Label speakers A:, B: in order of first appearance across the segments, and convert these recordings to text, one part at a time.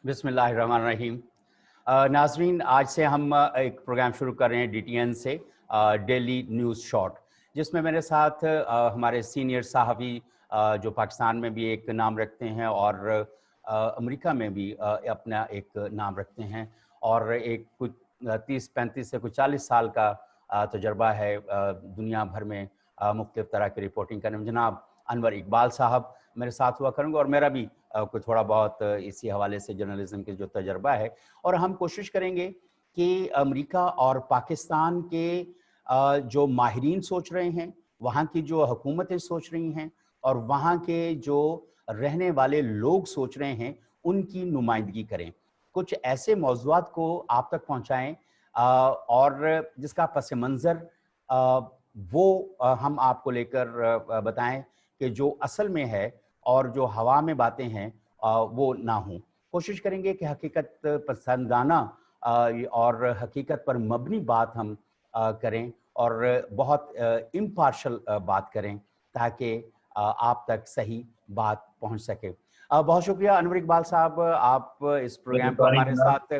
A: बिस्मिल्लाहिर्रहमानिर्रहीम। नाज़रीन, आज से हम एक प्रोग्राम शुरू कर रहे हैं DTN से, डेली न्यूज़ शॉर्ट, जिसमें मेरे साथ हमारे सीनियर सहाफ़ी जो पाकिस्तान में भी एक नाम रखते हैं और अमेरिका में भी अपना एक नाम रखते हैं, और एक कुछ 30-35 से कुछ 40 साल का तजर्बा है दुनिया भर में मुख्तलिफ़ तरह की रिपोर्टिंग करने में। जनाब अनवर इकबाल साहब मेरे साथ हुआ करेंगे, और मेरा भी कोई थोड़ा बहुत इसी हवाले से जर्नलिज्म के जो तजर्बा है, और हम कोशिश करेंगे कि अमेरिका और पाकिस्तान के जो माहिरीन सोच रहे हैं, वहाँ की जो हुकूमतें सोच रही हैं, और वहाँ के जो रहने वाले लोग सोच रहे हैं, उनकी नुमाइंदगी करें, कुछ ऐसे मौज़ूआत को आप तक पहुँचाएँ और जिसका पस मंज़र वो हम आपको लेकर बताएं कि जो असल में है और जो हवा में बातें हैं वो ना हों। कोशिश करेंगे कि हकीकत पसंदाना और हकीकत पर मबनी बात हम करें, और बहुत इम्पार्शल बात करें, ताकि आप तक सही बात पहुंच सके। बहुत शुक्रिया अनवर इकबाल साहब, आप इस प्रोग्राम को हमारे साथ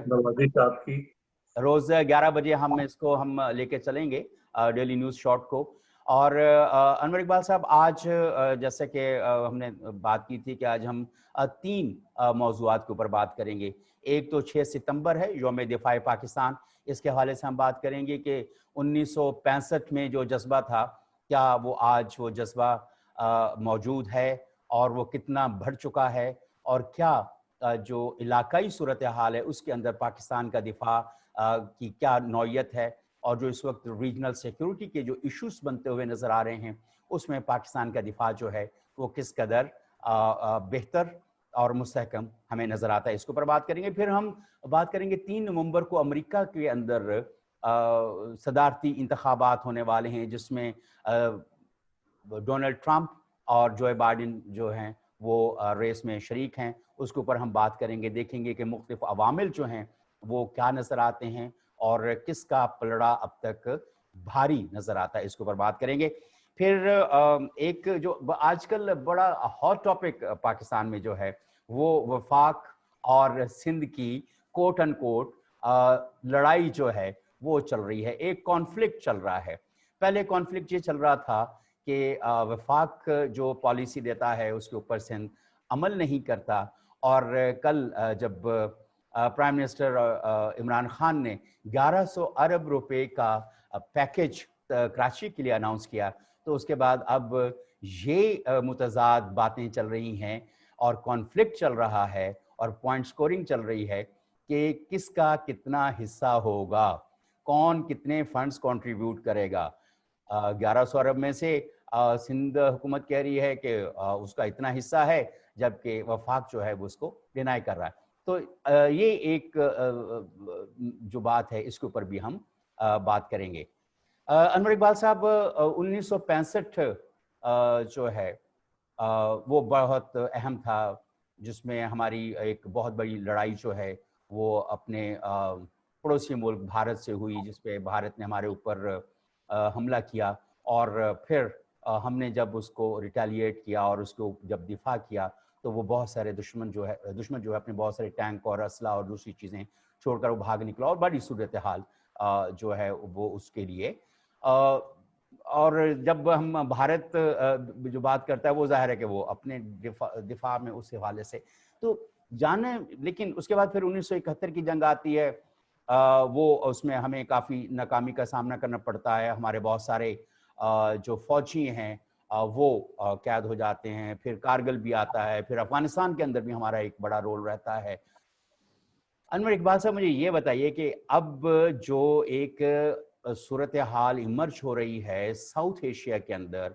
A: रोज़ 11 बजे हम लेके चलेंगे डेली न्यूज़ शॉर्ट को। और अनवर इकबाल साहब, आज जैसे कि हमने बात की थी कि आज हम 3 मौज़ूआत के ऊपर बात करेंगे। एक तो 6 सितंबर है, यौम दिफ़ा पाकिस्तान। इसके हवाले से हम बात करेंगे कि 1965 में जो जज्बा था, क्या वो आज वो जज्बा मौजूद है, और वो कितना बढ़ चुका है, और क्या जो इलाकाई सूरत हाल है उसके अंदर पाकिस्तान का दिफा की क्या नौयत है, और जो इस वक्त रीजनल सिक्योरिटी के जो इश्यूज बनते हुए नज़र आ रहे हैं, उसमें पाकिस्तान का दिफा जो है वो किस कदर बेहतर और मुस्तहकम हमें नज़र आता है। इसके ऊपर बात करेंगे। फिर हम बात करेंगे 3 नवंबर को अमेरिका के अंदर सदारती इंतखाबात होने वाले हैं, जिसमें डोनाल्ड ट्रंप और जो बाइडेन जो हैं वो रेस में शरीक हैं। उसके ऊपर हम बात करेंगे, देखेंगे कि मुख्तलिफ अवामिल जो हैं वो क्या नज़र आते हैं, और किसका पलड़ा अब तक भारी नज़र आता है। इसके ऊपर बात करेंगे। फिर एक जो आजकल बड़ा हॉट टॉपिक पाकिस्तान में जो है, वो वफाक और सिंध की कोट एंड कोट लड़ाई जो है वो चल रही है, एक कॉन्फ्लिक्ट चल रहा है। पहले कॉन्फ्लिक्ट ये चल रहा था कि वफाक जो पॉलिसी देता है उसके ऊपर सिंध अमल नहीं करता, और कल जब प्राइम मिनिस्टर इमरान खान ने 1100 अरब रुपए का पैकेज कराची के लिए अनाउंस किया, तो उसके बाद अब ये मुतज़ाद बातें चल रही हैं, और कॉन्फ्लिक्ट चल रहा है, और पॉइंट स्कोरिंग चल रही है कि किसका कितना हिस्सा होगा, कौन कितने फंड्स कंट्रीब्यूट करेगा। 1100 अरब में से सिंध हुकूमत कह रही है कि उसका इतना हिस्सा है, जबकि वफाक जो है वो उसको डिनाई कर रहा है। तो ये एक जो बात है, इसके ऊपर भी हम बात करेंगे। अनवर इकबाल साहब, 1965 जो है वो बहुत अहम था, जिसमें हमारी एक बहुत बड़ी लड़ाई जो है वो अपने पड़ोसी मुल्क भारत से हुई, जिसपे भारत ने हमारे ऊपर हमला किया, और फिर हमने जब उसको रिटेलिएट किया और उसको जब दिफा किया, तो वो बहुत सारे दुश्मन जो है अपने बहुत सारे टैंक और असला और दूसरी चीज़ें छोड़कर वो भाग निकला, और बड़ी सूरत हाल जो है वो उसके लिए। और जब हम भारत जो बात करता है, वो जाहिर है कि वो अपने दिफा में उस हवाले से तो जाने। लेकिन उसके बाद फिर 1971 की जंग आती है, वो उसमें हमें काफ़ी नाकामी का सामना करना पड़ता है। हमारे बहुत सारे जो फौजी हैं वो कैद हो जाते हैं। फिर कारगिल भी आता है, फिर अफगानिस्तान के अंदर भी हमारा एक बड़ा रोल रहता है। अनवर इकबाल साहब, मुझे ये बताइए कि अब जो एक सूरत हाल इमर्ज हो रही है साउथ एशिया के अंदर,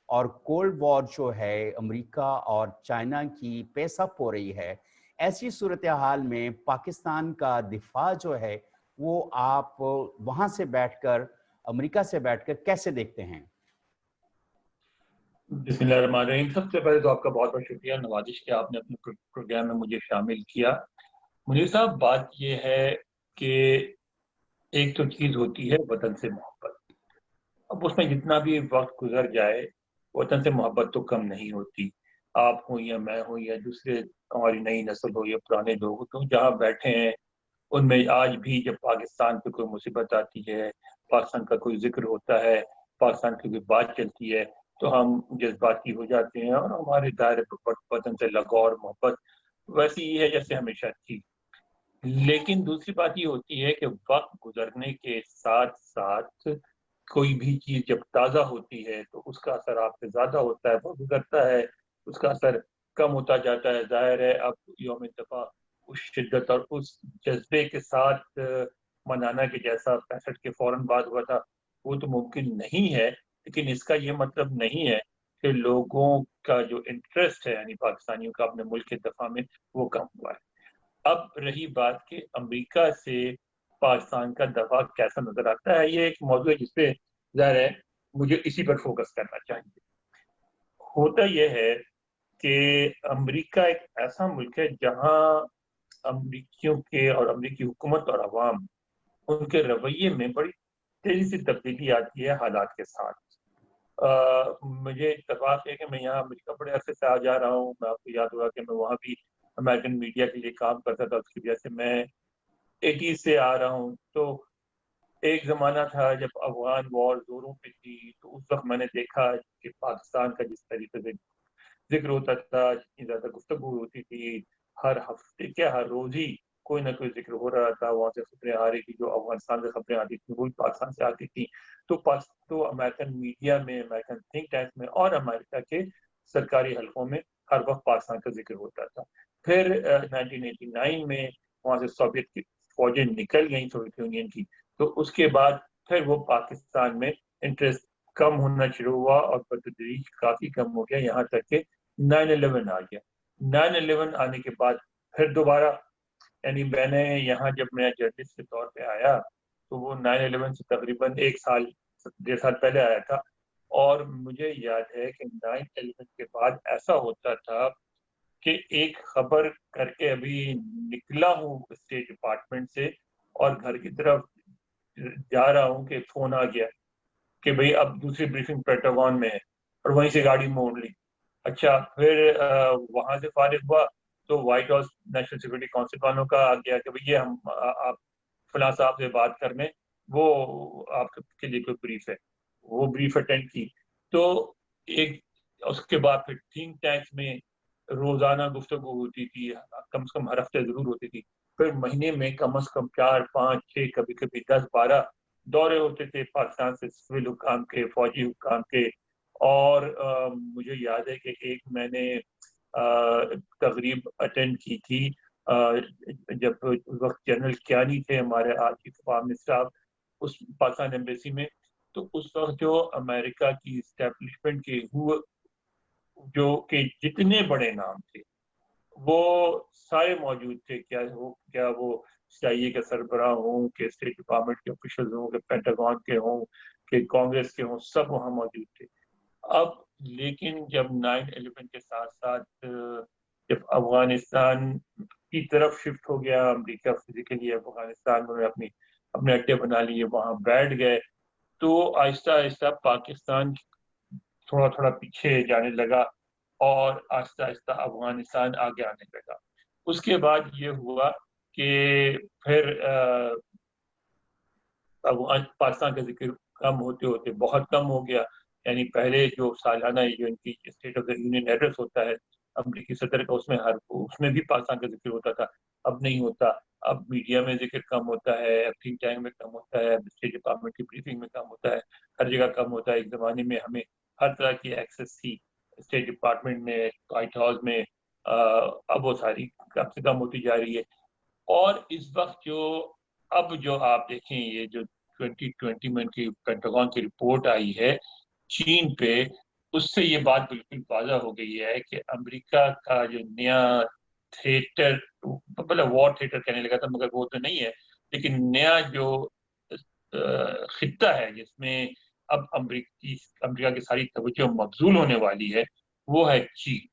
A: और कोल्ड वॉर जो है अमेरिका और चाइना की पेस अप हो रही है, ऐसी सूरत हाल में पाकिस्तान का दिफा जो है वो आप वहाँ से बैठकर, अमेरिका से बैठकर कैसे देखते हैं?
B: बिस्मिल्लाहिर्रहमानिर्रहीम। सबसे पहले तो आपका बहुत बहुत शुक्रिया नवाजिश कि आपने अपने प्रोग्राम में मुझे शामिल किया। मुनीर साहब, बात यह है कि एक तो चीज़ होती है वतन से मोहब्बत। अब उसमें जितना भी वक्त गुजर जाए, वतन से मोहब्बत तो कम नहीं होती। आप हो या मैं हो या दूसरे हमारी नई नस्ल हो या पुराने लोग हो, तो जहाँ बैठे हैं उनमें आज भी जब पाकिस्तान पे कोई मुसीबत आती है, पाकिस्तान का कोई जिक्र होता है, पाकिस्तान की कोई बात चलती है, तो हम जज्बाती हो जाते हैं और हमारे दायरे वतन से लगाव और मोहब्बत वैसी ही है जैसे हमेशा थी। लेकिन दूसरी बात ये होती है कि वक्त गुजरने के साथ साथ कोई भी चीज जब ताज़ा होती है तो उसका असर आप पे ज्यादा होता है, वो गुजरता है, उसका असर कम होता जाता है। जाहिर है अब यौम दफा उस शिद्दत और उस जज्बे के साथ मनाना के जैसा 65 के फौरन बाद हुआ था वो तो मुमकिन नहीं है। लेकिन इसका ये मतलब नहीं है कि लोगों का जो इंटरेस्ट है यानी पाकिस्तानियों का अपने मुल्क के दफा में वो कम हुआ है। अब रही बात कि अमेरिका से पाकिस्तान का दफा कैसा नजर आता है, ये एक मौजूद है जिसपे ज़ाहिर है मुझे इसी पर फोकस करना चाहिए। होता यह है कि अमेरिका एक ऐसा मुल्क है जहां अमरीकियों के और अमरीकी हुकूमत और अवाम उनके रवैये में बड़ी तेजी से तब्दीली आती है हालात के साथ। मुझे इत्तेफाक है कि मैं यहाँ अमेरिका बड़े अरसे से आ जा रहा हूँ। मैं आपको याद होगा कि मैं वहाँ भी अमेरिकन मीडिया के लिए काम करता था, उसकी वजह से मैं 80 से आ रहा हूँ। तो एक जमाना था जब अफगान वॉर जोरों पे थी, तो उस वक्त मैंने देखा कि पाकिस्तान का जिस तरीके से जिक्र होता था, जितनी ज्यादा गुफ्तगू होती थी, हर हफ्ते क्या हर रोज ही कोई ना कोई जिक्र हो रहा था। वहां से खबरें आ रही थी, जो अफगानिस्तान से खबरें आती थी वो भी पाकिस्तान से आती थी। तो अमेरिकन मीडिया में, अमेरिकन थिंक टैंक में और अमेरिका के सरकारी हलकों में हर वक्त पाकिस्तान का जिक्र होता था। फिर 1989 में वहां से सोवियत की फौजें निकल गई, सोवियत यूनियन की, तो उसके बाद फिर वो पाकिस्तान में इंटरेस्ट कम होना शुरू हुआ और बतदरीज काफी कम हो गया, यहाँ तक कि 9/11 आ गया। 9/11 आने के बाद फिर दोबारा, यानी मैंने यहाँ जब मैं जर्नलिस्ट के तौर पे आया तो वो 9/11 से तकरीबन 1 साल 1.5 साल पहले आया था। और मुझे याद है कि 9/11 के बाद ऐसा होता था कि एक खबर करके अभी निकला हूँ स्टेट डिपार्टमेंट से और घर की तरफ जा रहा हूँ कि फोन आ गया कि भाई अब दूसरी ब्रीफिंग पेंटागन में है, और वहीं से गाड़ी मोड़ ली। अच्छा, फिर वहां से फारिग हुआ तो white house national security council वालों का आ गया कि भैया हम आप फलां साहब से बात करने, वो आपके लिए कोई ब्रीफ है। वो ब्रीफ अटेंड की। तो एक उसके बाद फिर थिंक टैंक्स में रोजाना गुफ्तगू होती थी, कम से कम हर हफ्ते जरूर होती थी। फिर महीने में कम से कम 4, 5, 6, कभी कभी 10, 12 दौरे होते थे पाकिस्तान से, सिविल हुकाम के, फौजी हुकाम के। और मुझे याद है कि एक मैंने तकरीब अटेंड की थी जब उस वक्त जनरल कियानी थे हमारे आसिफ फाहमी साहब उस पाकिस्तान एम्बेसी में। तो उस वक्त जो अमेरिका की इस्टेब्लिशमेंट के हुए जो कि जितने बड़े नाम थे वो सारे मौजूद थे। क्या वो CIA के सरबराह हों, के स्टेट डिपार्टमेंट के ऑफिशियल हों, के पेंटागन के हों, के कांग्रेस के हों, सब वहाँ मौजूद थे। अब लेकिन जब 9/11 के साथ साथ जब अफगानिस्तान की तरफ शिफ्ट हो गया अमेरिका, फिजिकली अफगानिस्तान में अपनी अपने अड्डे बना लिए, वहां बैठ गए, तो आहिस्ता आहिस्ता पाकिस्तान थोड़ा थोड़ा पीछे जाने लगा और आहिस्ता आहिस्ता अफगानिस्तान आगे आने लगा। उसके बाद ये हुआ कि फिर पाकिस्तान का जिक्र कम होते होते बहुत कम हो गया। यानी पहले जो सालाना जो इनकी state of the union address होता है अमरीकी सदर का, उसमें भी पाकिस्तान का जिक्र होता था। अब नहीं होता। अब मीडिया में जिक्र कम होता है, थिंक टैंक में कम होता है, स्टेट डिपार्टमेंट की ब्रीफिंग में कम होता है, हर जगह कम होता है। एक जमाने में हमें हर तरह की एक्सेस थी स्टेट डिपार्टमेंट में, व्हाइट हाउस में। अब वो सारी कम से कम होती जा रही है। और इस वक्त जो आप देखें, ये जो 2020 में की पेंटागन की रिपोर्ट आई है चीन पे, उससे ये बात बिल्कुल वाज़ा हो गई है कि अमेरिका का जो नया थिएटर, मतलब वॉर थिएटर कहने लगा था मगर वो तो नहीं है, लेकिन नया जो खित्ता है जिसमें अब अमेरिका की सारी तवज्जो मबजूल होने वाली है, वो है चीन।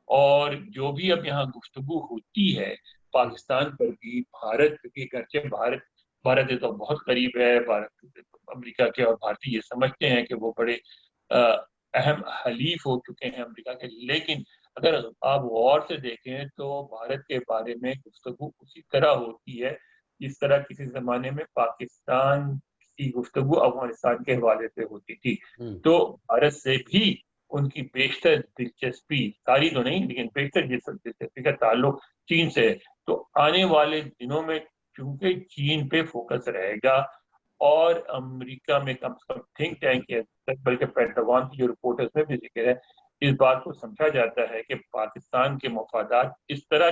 B: और जो भी अब यहाँ गुफ्तगू होती है पाकिस्तान पर भी, भारत की, गर्चे भारत ये तो बहुत करीब है भारत अमेरिका के, और भारतीय ये समझते हैं कि वो बड़े अहम हलीफ हो चुके हैं अमेरिका के। लेकिन اگر آپ غور سے دیکھیں تو بھارت کے بارے میں گفتگو اسی طرح ہوتی ہے جس طرح کسی زمانے میں پاکستان کی گفتگو افغانستان کے حوالے سے ہوتی تھی. تو بھارت سے بھی ان کی بیشتر دلچسپی، ساری تو نہیں لیکن بیشتر دلچسپی کا تعلق چین سے ہے. تو آنے والے دنوں میں چونکہ چین پہ فوکس رہے گا، اور امریکہ میں کم سے کم تھنک ٹینک ہے، بلکہ پینٹاگون کی جو رپورٹرز میں بھی ذکر ہے، اس بات کو سمجھا جاتا ہے کہ پاکستان کے مفادات اس طرح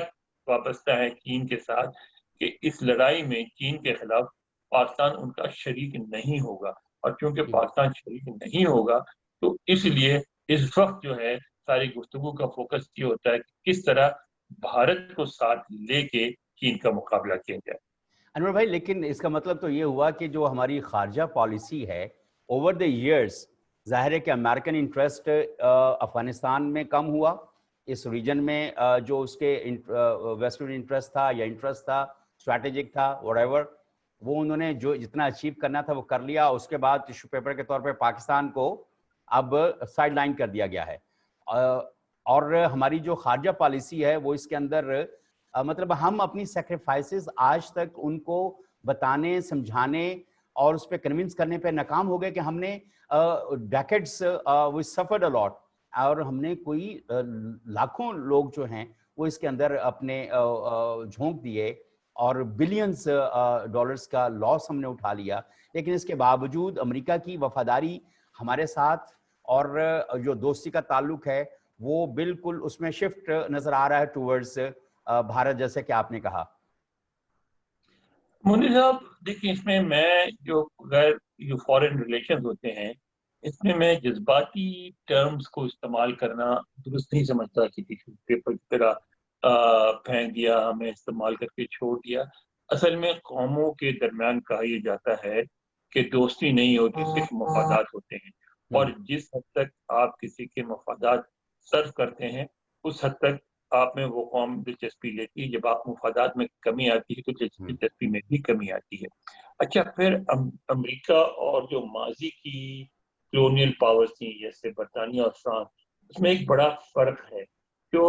B: وابستہ ہیں چین کے ساتھ کہ اس لڑائی میں چین کے خلاف پاکستان ان کا شریک نہیں ہوگا. اور چونکہ پاکستان شریک نہیں ہوگا تو اس لیے اس وقت جو ہے ساری گفتگو کا فوکس یہ ہوتا ہے کہ کس طرح بھارت کو ساتھ لے کے چین کا مقابلہ کیا جائے.
A: انور بھائی، لیکن اس کا مطلب تو یہ ہوا کہ جو ہماری خارجہ پالیسی ہے اوور دا ایئرس، ظاہر ہے کہ امریکن انٹرسٹ افغانستان میں کم ہوا، اس ریجن میں جو اس کے ویسٹرن انٹرسٹ تھا یا انٹرسٹ تھا، اسٹریٹجک تھا، وٹ ایور، وہ انہوں نے جو جتنا اچیو کرنا تھا وہ کر لیا. اس کے بعد ٹیشو پیپر کے طور پہ پاکستان کو اب سائڈ لائن کر دیا گیا ہے. اور ہماری جو خارجہ پالیسی ہے وہ اس کے اندر مطلب ہم اپنی سیکریفائسز آج تک ان کو بتانے، سمجھانے اور اس پہ کنونس کرنے پہ ناکام ہو گئے کہ ہم نے ڈیکڈس وی سفرڈ اے لاٹ، اور ہم نے کوئی لاکھوں لوگ جو ہیں وہ اس کے اندر اپنے جھونک دیے اور بلینز ڈالرز کا لاس ہم نے اٹھا لیا. لیکن اس کے باوجود امریکہ کی وفاداری ہمارے ساتھ اور جو دوستی کا تعلق ہے وہ بالکل اس میں شفٹ نظر آ رہا ہے ٹورڈز بھارت، جیسے کہ آپ نے کہا.
B: مونی صاحب دیکھیں، اس میں جو جو فارن ریلیشن ہوتے ہیں اس میں جذباتی ٹرمز کو استعمال کرنا درست نہیں سمجھتا کہ پیپر کی طرح پھینک دیا، ہمیں استعمال کر کے چھوڑ دیا. اصل میں قوموں کے درمیان کہا یہ جاتا ہے کہ دوستی نہیں ہوتی، صرف مفادات ہوتے ہیں. اور جس حد تک آپ کسی کے مفادات سرو کرتے ہیں اس حد تک آپ میں وہ قوم دلچسپی لیتی ہے. جب آپ مفادات میں کمی آتی ہے تو دلچسپی میں بھی کمی آتی ہے. اچھا، پھر امریکہ اور جو ماضی کی کلونیل پاورز تھیں جیسے برطانیہ اور فرانس، اس میں ایک بڑا فرق ہے. جو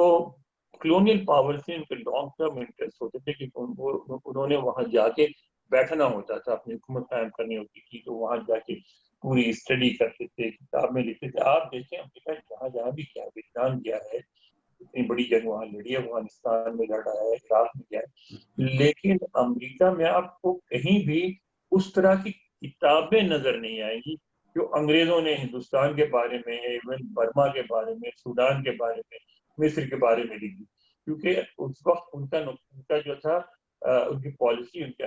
B: کلونیل پاورز تھیں ان کے لانگ ٹرم انٹرسٹ ہوتے تھے کہ انہوں نے وہاں جا کے بیٹھنا ہوتا تھا، اپنی حکومت قائم کرنی ہوتی تھی، تو وہاں جا کے پوری اسٹڈی کرتے تھے، کتاب میں لکھتے تھے. آپ دیکھیں امریکہ جہاں بھی کیا ویتنام گیا ہے، اتنی بڑی جنگ وہاں لڑی ہے، افغانستان میں لڑا ہے، عراق میں گیا ہے، لیکن امریکہ میں آپ کو کہیں بھی اس طرح کی کتابیں نظر نہیں آئیں گی جو انگریزوں نے ہندوستان کے بارے میں، ایون برما کے بارے میں، سوڈان کے بارے میں، مصر کے بارے میں لکھی. کیونکہ اس وقت ان کا جو تھا ان کی پالیسی، ان کا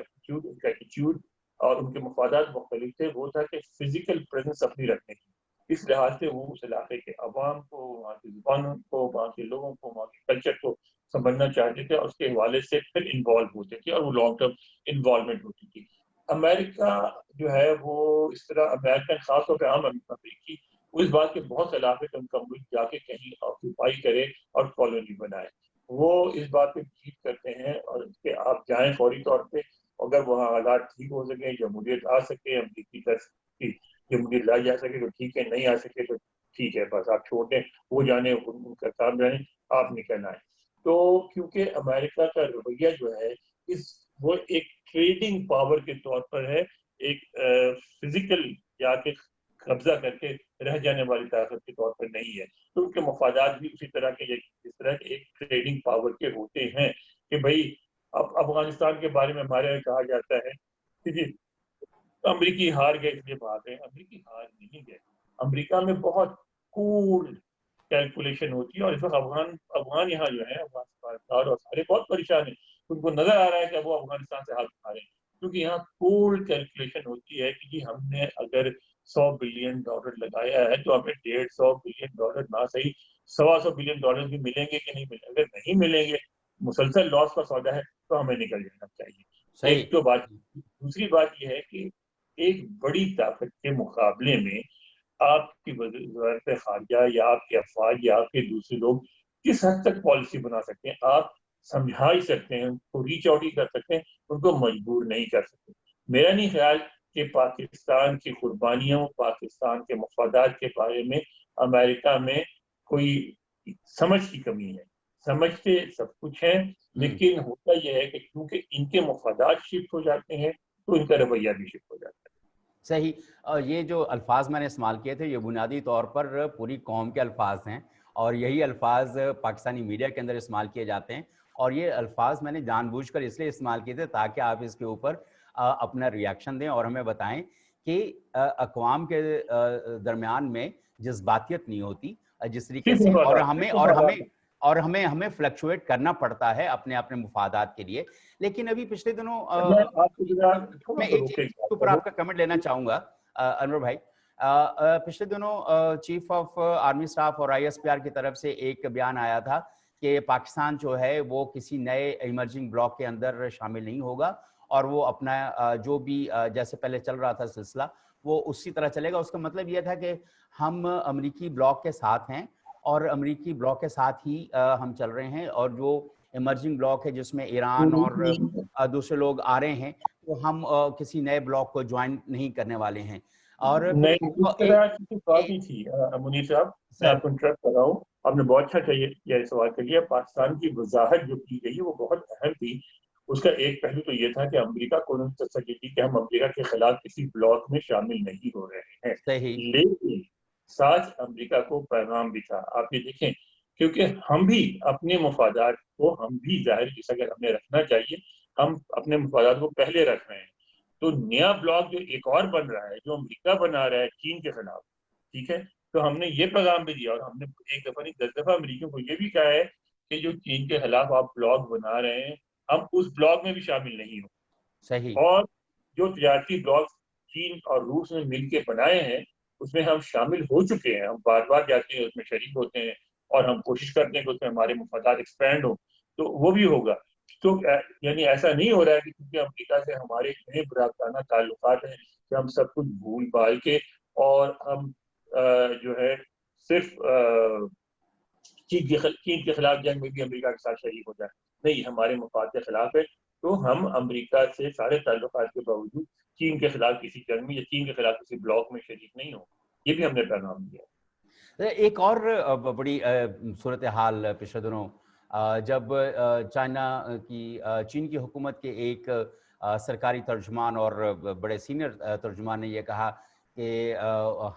B: ایٹیچیوڈ اور ان کے مفادات مختلف تھے. وہ تھا کہ فزیکل پریزنس اپنی رکھنے کی. اس لحاظ سے وہ اس علاقے کے عوام کو، وہاں کی زبانوں کو، وہاں کے لوگوں کو، وہاں کے کلچر کو سمجھنا چاہتے تھے، اور اس کے حوالے سے پھر انوالو ہوتے تھے، اور وہ لانگ ٹرم انوالومنٹ ہوتی تھی. امریکہ جو ہے وہ اس طرح امریکن، خاص طور پہ عام امریکی، وہ اس بات کے بہت علاقے ان کا ملک جا کے کہیں آکوپائی کرے اور کالونی بنائے. وہ اس بات پہ جیت کرتے ہیں اور اس کے آپ جائیں فوری طور پہ، اگر وہاں حالات ٹھیک ہو سکے، جمہوریت آ سکے، امریکی طرف کی جمہوریت لائی جا سکے تو ٹھیک ہے، نہیں آ سکے تو ٹھیک ہے، بس آپ چھوڑ دیں، وہ جانے، ان کا کام جانے، آپ نکل آئیں. تو کیونکہ امریکہ کا رویہ جو ہے وہ ایک ٹریڈنگ پاور کے طور پر ہے، ایک فزیکل یا کے قبضہ کر کے رہ جانے والی طاقت کے طور پر نہیں ہے. تو ان کے مفادات بھی اسی طرح کے، جس طرح کے ایک ٹریڈنگ پاور کے ہوتے ہیں کہ بھائی اب افغانستان کے بارے میں ہمارے یہاں کہا جاتا ہے کہ جی امریکی ہار گئے اس لیے بھاگ گئے. امریکی ہار نہیں گئے. امریکہ میں بہت کول کیلکولیشن ہوتی ہے، اور اس وقت افغان یہاں جو ہے اور سارے بہت پریشان ہیں. ان کو نظر آ رہا ہے کہ وہ افغانستان سے ہاتھ اٹھا رہے ہیں، کیونکہ یہاں کول کیلکولیشن ہوتی ہے کہ جی ہم نے اگر $100 بلین لگایا ہے تو ہمیں $150 بلین نہ صحیح $125 بلین بھی ملیں گے کہ نہیں ملیں گے. اگر نہیں ملیں گے، مسلسل لاس کا سودا ہے، تو ہمیں نکل جانا چاہیے. ایک تو بات. دوسری بات یہ ہے کہ ایک بڑی طاقت کے مقابلے میں آپ کی وزارت خارجہ یا آپ کے افواج یا آپ کے دوسرے لوگ کس حد تک پالیسی بنا سکتے ہیں؟ آپ سمجھا ہی سکتے ہیں، ان کو ریچ آؤٹ ہی کر سکتے ہیں، ان کو مجبور نہیں کر سکتے. میرا نہیں خیال کہ پاکستان کی قربانیوں، پاکستان کے مفادات کے بارے میں امریکہ میں کوئی समझ की कमी है, समझते सब कुछ है, लेकिन होता यह है कि क्योंकि इनके मफादात शिफ्ट हो जाते हैं तो इनका रवैया भी शिफ्ट हो जाता है।
A: सही। ये जो अल्फाज मैंने इस्तेमाल किए थे ये बुनियादी तौर पर पूरी कौम के अल्फाज हैं और यही अल्फाज पाकिस्तानी मीडिया के अंदर इस्तेमाल किए जाते हैं और ये अल्फाज मैंने जानबूझकर इसलिए इस्तेमाल किए थे ताकि आप इसके ऊपर अपना रिएक्शन दें और हमें बताएं कि अक़वाम के दरमियान में जज्बातियत नहीं होती जिस तरीके से, और हमें फ्लक्चुएट करना पड़ता है अपने अपने मुफादात के लिए। लेकिन अभी पिछले दिनों मैं एक चीज के ऊपर आपका कमेंट लेना चाहूंगा अनवर भाई। पिछले दिनों चीफ ऑफ आर्मी स्टाफ और ISPR की तरफ से एक बयान आया था कि पाकिस्तान जो है वो किसी नए इमर्जिंग ब्लॉक के अंदर शामिल नहीं होगा और वो अपना जो भी जैसे पहले चल रहा था सिलसिला वो उसी तरह चलेगा। उसका मतलब ये था कि हम अमरीकी ब्लॉक के साथ हैं और अमरीकी ब्लॉक के साथ ही हम चल रहे हैं और जो इमर्जिंग ब्लॉक है जिसमें ईरान और दूसरे लोग आ रहे हैं तो हम किसी नए ब्लॉक को ज्वाइन नहीं करने वाले हैं। और
B: नहीं, इस तरह की बात ही थी मुनीर साहब, मैं आपको इंटरप्ट कर रहा हूँ, आपने बहुत अच्छा चाहिए सवाल कर लिया। पाकिस्तान की वजाहत जो की गई वो बहुत अहम थी। उसका एक पहलू तो ये था कि अमेरिका को तसल्ली थी कि हम अमेरिका के खिलाफ किसी ब्लॉक में शामिल नहीं हो रहे हैं, लेकिन साथ अमेरिका को पैगाम भी था, आप ये देखें, क्योंकि हम भी अपने मफादात को हम भी जाहिर जैसा कि हमें रखना चाहिए, हम अपने मफादात को पहले रख रहे हैं। तो नया ब्लॉक जो एक और बन रहा है, जो अमेरिका बना रहा है चीन के खिलाफ, ठीक है, तो हमने ये पैगाम भी दिया और हमने एक दफा नहीं 10 दफा अमेरिकियों को ये भी कहा है कि जो चीन के खिलाफ आप ब्लॉक बना रहे हैं हम उस ब्लॉक में भी शामिल नहीं हो।
A: सही।
B: और जो तजारती ब्लॉक चीन और रूस ने मिलकर बनाए हैं उसमें हम शामिल हो चुके हैं, हम बार बार जाते हैं उसमें शरीक होते हैं और हम कोशिश करते हैं कि उसमें हमारे मफादात एक्सपैंड हो, तो वो भी होगा। तो यानी ऐसा नहीं हो रहा है कि क्योंकि अमेरिका से हमारे इतने बुराकाना ताल्लुकात हैं कि हम सब कुछ भूल भाल के और हम जो है सिर्फ चीन के खिलाफ जंग में भी अमेरिका के साथ शरीक हो जाए। नहीं, हमारे मफाद के खिलाफ है तो हम अमेरिका से सारे ताल्लुकात के बावजूद चीन के खिलाफ किसी जंग में या चीन के खिलाफ किसी ब्लॉक में शरीक नहीं हो, ये भी हमने पैगाम दिया।
A: एक और बड़ी सूरत हाल पिछले दिनों जब चीन की हुकूमत के एक सरकारी तर्जुमान और बड़े सीनियर तर्जुमान ने यह कहा कि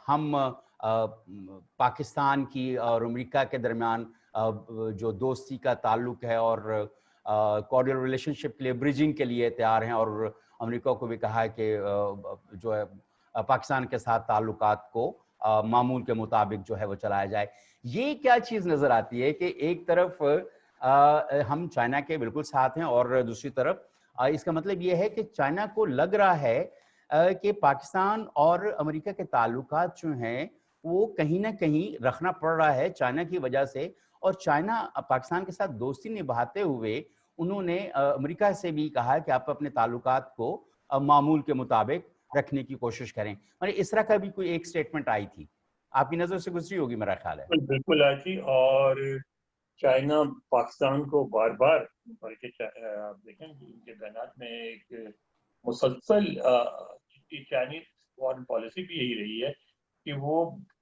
A: हम पाकिस्तान की और अमेरिका के दरमियान जो दोस्ती का ताल्लुक है और कॉर्डियल रिलेशनशिप के लिए ब्रिजिंग के लिए तैयार हैं और अमेरिका को भी कहा है कि जो है पाकिस्तान के साथ ताल्लुकात को मामूल के मुताबिक जो है वो चलाया जाए। ये क्या चीज़ नज़र आती है कि एक तरफ हम चाइना के बिल्कुल साथ हैं और दूसरी तरफ इसका मतलब ये है कि चाइना को लग रहा है कि पाकिस्तान और अमेरिका के ताल्लुकात जो हैं वो कहीं ना कहीं रखना पड़ रहा है चाइना की वजह से, और चाइना पाकिस्तान के साथ दोस्ती निभाते हुए उन्होंने अमेरिका से भी कहा कि आप अपने ताल्लुकात को मामूल के मुताबिक रखने की कोशिश करें। मतलब इस तरह का भी कोई एक स्टेटमेंट आई थी, आपकी नजर से गुजरी होगी मेरा ख्याल है।
B: बिल्कुल आजी, और चाइना पाकिस्तान को बार बार, बल्कि आप देखें उनके बयान में एक मुसलसल चाइनीज फॉरेन पॉलिसी भी यही रही है कि वो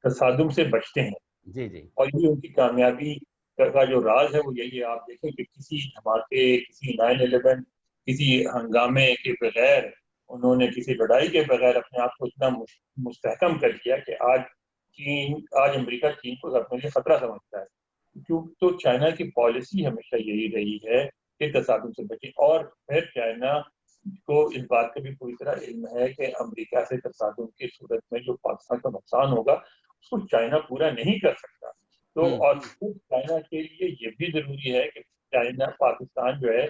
B: तसादुम से बचते हैं।
A: जी जी।
B: और ये उनकी कामयाबी का जो राज है वो यही है। आप देखें कि किसी धमाके, किसी 9/11, किसी हंगामे के बगैर, उन्होंने किसी लड़ाई के बगैर अपने आप को इतना मुस्तहकम कर दिया कि आज अमेरिका चीन को अपने लिए खतरा समझता है। क्यों? तो चाइना की पॉलिसी हमेशा यही रही है कि तसादुम से बचे, और फिर चाइना को इस बात का भी पूरी तरह इल्म है कि अमेरिका से तसादुम की सूरत में जो पाकिस्तान का नुकसान होगा उसको चाइना पूरा नहीं कर सकता। तो और चाइना के लिए ये भी जरूरी है कि चाइना पाकिस्तान जो है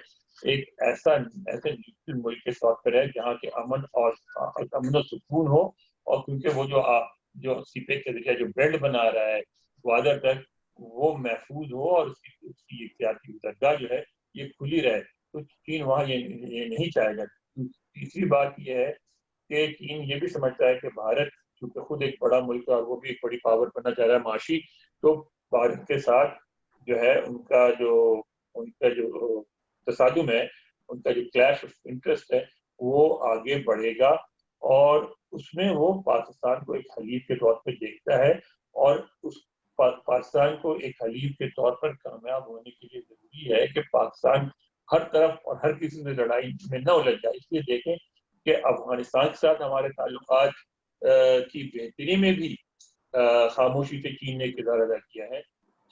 B: एक ऐसे न्यूट्रल मुल्क के तौर पर है जहाँ के अमन और सुकून हो, और क्योंकि वो जो सीपेक के जरिए जो बेल्ट बना रहा है ग्वादर तक, वो महफूज हो और उसकी इख्तियारी गुजरगाह जो है ये खुली रहे, तो चीन वहाँ ये नहीं चाहेगा। तीसरी बात यह है कि चीन ये भी समझता है कि भारत क्योंकि खुद एक बड़ा मुल्क है और वो भी एक बड़ी पावर बनना चाह रहा है माशी, तो भारत के साथ जो है उनका जो तसादुम है, उनका जो क्लैश ऑफ इंटरेस्ट है वो आगे बढ़ेगा, और उसमें वो पाकिस्तान को एक हलीफ के तौर पे देखता है और پاکستان کو ایک حلیف کے طور پر کامیاب ہونے کے لیے ضروری ہے کہ پاکستان ہر طرف اور ہر کسی میں لڑائی میں نہ الجھ جائے. اس لیے دیکھیں کہ افغانستان کے ساتھ ہمارے تعلقات کی بہتری میں بھی خاموشی سے چین نے کردار ادا کیا ہے.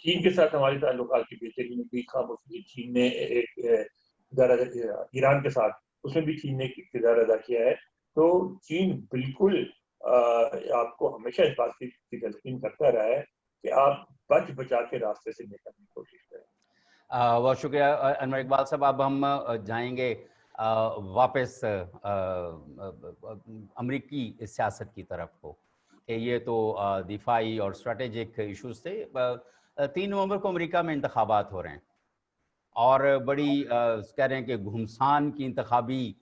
B: چین کے ساتھ ہمارے تعلقات کی بہتری میں بھی خاموشی سے چین نے ایک کردار ادا کیا. ایران کے ساتھ اس میں بھی چین نے کردار ادا کیا ہے. تو چین بالکل آپ کو ہمیشہ اس بات کی تلقین کرتا رہا ہے کہ آپ بچ بچا کے راستے سے نکلنے کی کوشش کریں.
A: بہت شکریہ انور اقبال صاحب. اب ہم جائیں گے واپس امریکی سیاست کی طرف کو کہ یہ تو دفاعی اور اسٹریٹجک ایشوز تھے. 3 نومبر کو امریکہ میں انتخابات ہو رہے ہیں اور بڑی کہہ رہے ہیں کہ گھمسان کی انتخابی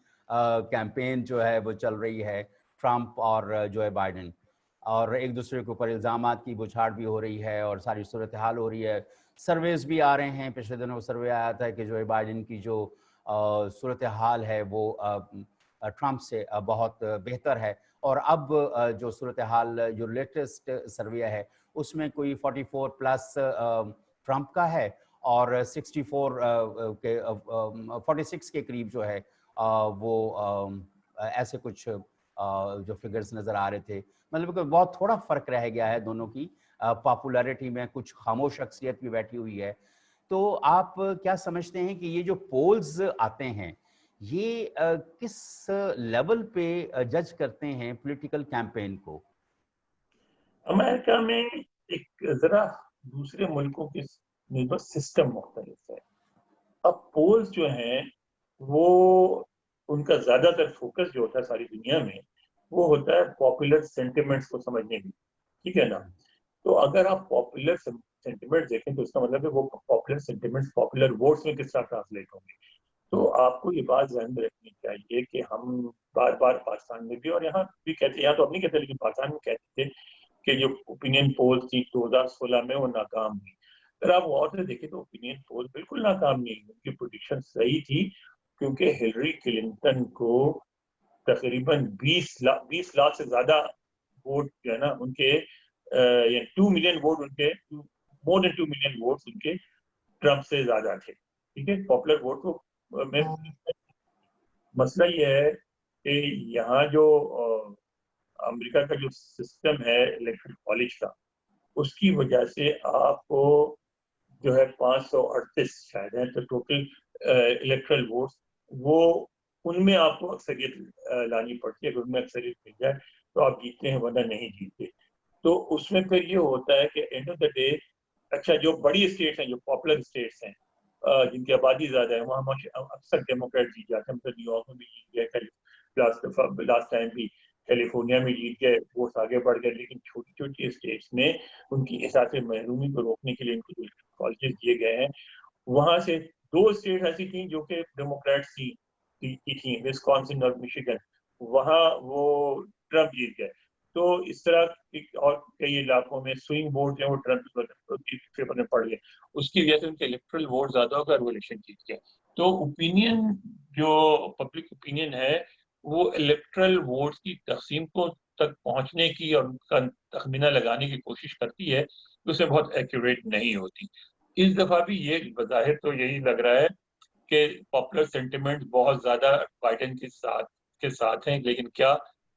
A: کیمپین جو ہے وہ چل رہی ہے ٹرمپ اور جو ہے بائیڈن, اور ایک دوسرے کے اوپر الزامات کی بچھاڑ بھی ہو رہی ہے اور ساری صورتحال ہو رہی ہے. سرویز بھی آ رہے ہیں, پچھلے دنوں سروے آیا تھا کہ جو ہے بائیڈن کی جو صورتحال ہے وہ ٹرمپ سے بہت بہتر ہے, اور اب جو صورتحال جو لیٹسٹ سروے ہے اس میں کوئی 44+ ٹرمپ کا ہے اور 46 کے قریب جو ہے وہ ایسے کچھ جو فگرز نظر آ رہے تھے. مطلب کہ بہت تھوڑا فرق رہ گیا ہے دونوں کی پاپولیرٹی میں, کچھ خاموش اکثریت بھی بیٹھی ہوئی ہے. تو آپ کیا سمجھتے ہیں کہ یہ جو پولز آتے ہیں یہ کس لیول پہ جج کرتے ہیں پولیٹیکل کیمپین کو؟
B: امریکہ میں ایک ذرا دوسرے ملکوں کے نسبت سسٹم مختلف ہے. اب پولز جو ہیں وہ ان کا زیادہ تر فوکس جو ہوتا ہے ساری دنیا میں وہ ہوتا ہے پاپولر سینٹیمنٹس کو سمجھنے میں, ٹھیک ہے نا. تو اگر آپ پاپولر سینٹیمنٹ دیکھیں تو اس کا مطلب ہے وہ پاپولر سینٹیمنٹس پاپولر ووٹس میں کس طرح ٹرانسلیٹ ہوں گے. تو آپ کو یہ بات ذہن میں رکھنی چاہیے کہ ہم بار بار پاکستان میں بھی اور یہاں بھی کہتے ہیں, یہاں تو اب نہیں کہتے لیکن پاکستان میں کہتے تھے کہ جو اوپینین پول تھی 2016 میں وہ ناکام ہوئی. اگر آپ غور سے دیکھیں تو اوپینین پول بالکل ناکام نہیں, ان کی پریڈکشن صحیح تھی کیونکہ ہلری کلنٹن کو تقریباً 20 لاکھ سے زیادہ ووٹ جو ہے نا ان کے 2 ملین ووٹ ان کے مور دین 2 ملین ووٹ ان کے ٹرمپ سے زیادہ تھے, ٹھیک ہے, پاپولر ووٹ کو میں. مسئلہ یہ ہے کہ یہاں جو امریکہ کا جو سسٹم ہے الیکٹرل کالج کا, اس کی وجہ سے آپ کو جو ہے 538 شاید ہیں تو ٹوٹل الیکٹرل ووٹس, وہ ان میں آپ کو اکثریت لانی پڑتی ہے. اگر ان میں اکثریت مل جائے تو آپ جیتتے ہیں ورنہ نہیں جیتتے. تو اس میں پھر یہ ہوتا ہے کہ اینڈ آف دا ڈے اچھا جو بڑی اسٹیٹس ہیں جو پاپولر اسٹیٹس ہیں جن کی آبادی زیادہ ہے وہاں اکثر ڈیموکریٹ جیت جاتے ہیں. مطلب نیو یارک میں بھی جیت گئے, لاسٹ ٹائم بھی کیلیفورنیا میں جیت گئے, ووٹس آگے بڑھ گئے. لیکن چھوٹی چھوٹی اسٹیٹس میں ان کی احساس محرومی کو روکنے کے لیے ان کو جو کالجز دیے گئے ہیں, وہاں سے 2 اسٹیٹ ایسی تھیں جو کہ ڈیموکریٹس کی تھیں, وسکانسن اور میشیگن, وہاں وہ ٹرمپ جیت گئے. تو اس طرح اور کئی علاقوں میں سوئنگ ووٹ ہیں وہ ٹرمپ کی فیور میں پڑ گئے, اس کی وجہ سے ان کے الیکٹرل ووٹ زیادہ ہو کر وہ الیکشن جیت گئے. تو اوپینین جو پبلک اوپینین ہے وہ الیکٹرل ووٹس کی تقسیم کو تک پہنچنے کی اور ان کا تخمینہ لگانے کی کوشش کرتی ہے, اسے بہت ایکوریٹ نہیں ہوتی. اس دفعہ بھی یہ بظاہر تو یہی لگ رہا ہے کہ پاپولر سینٹیمنٹ بہت زیادہ بائیڈن کے ساتھ ہیں, لیکن کیا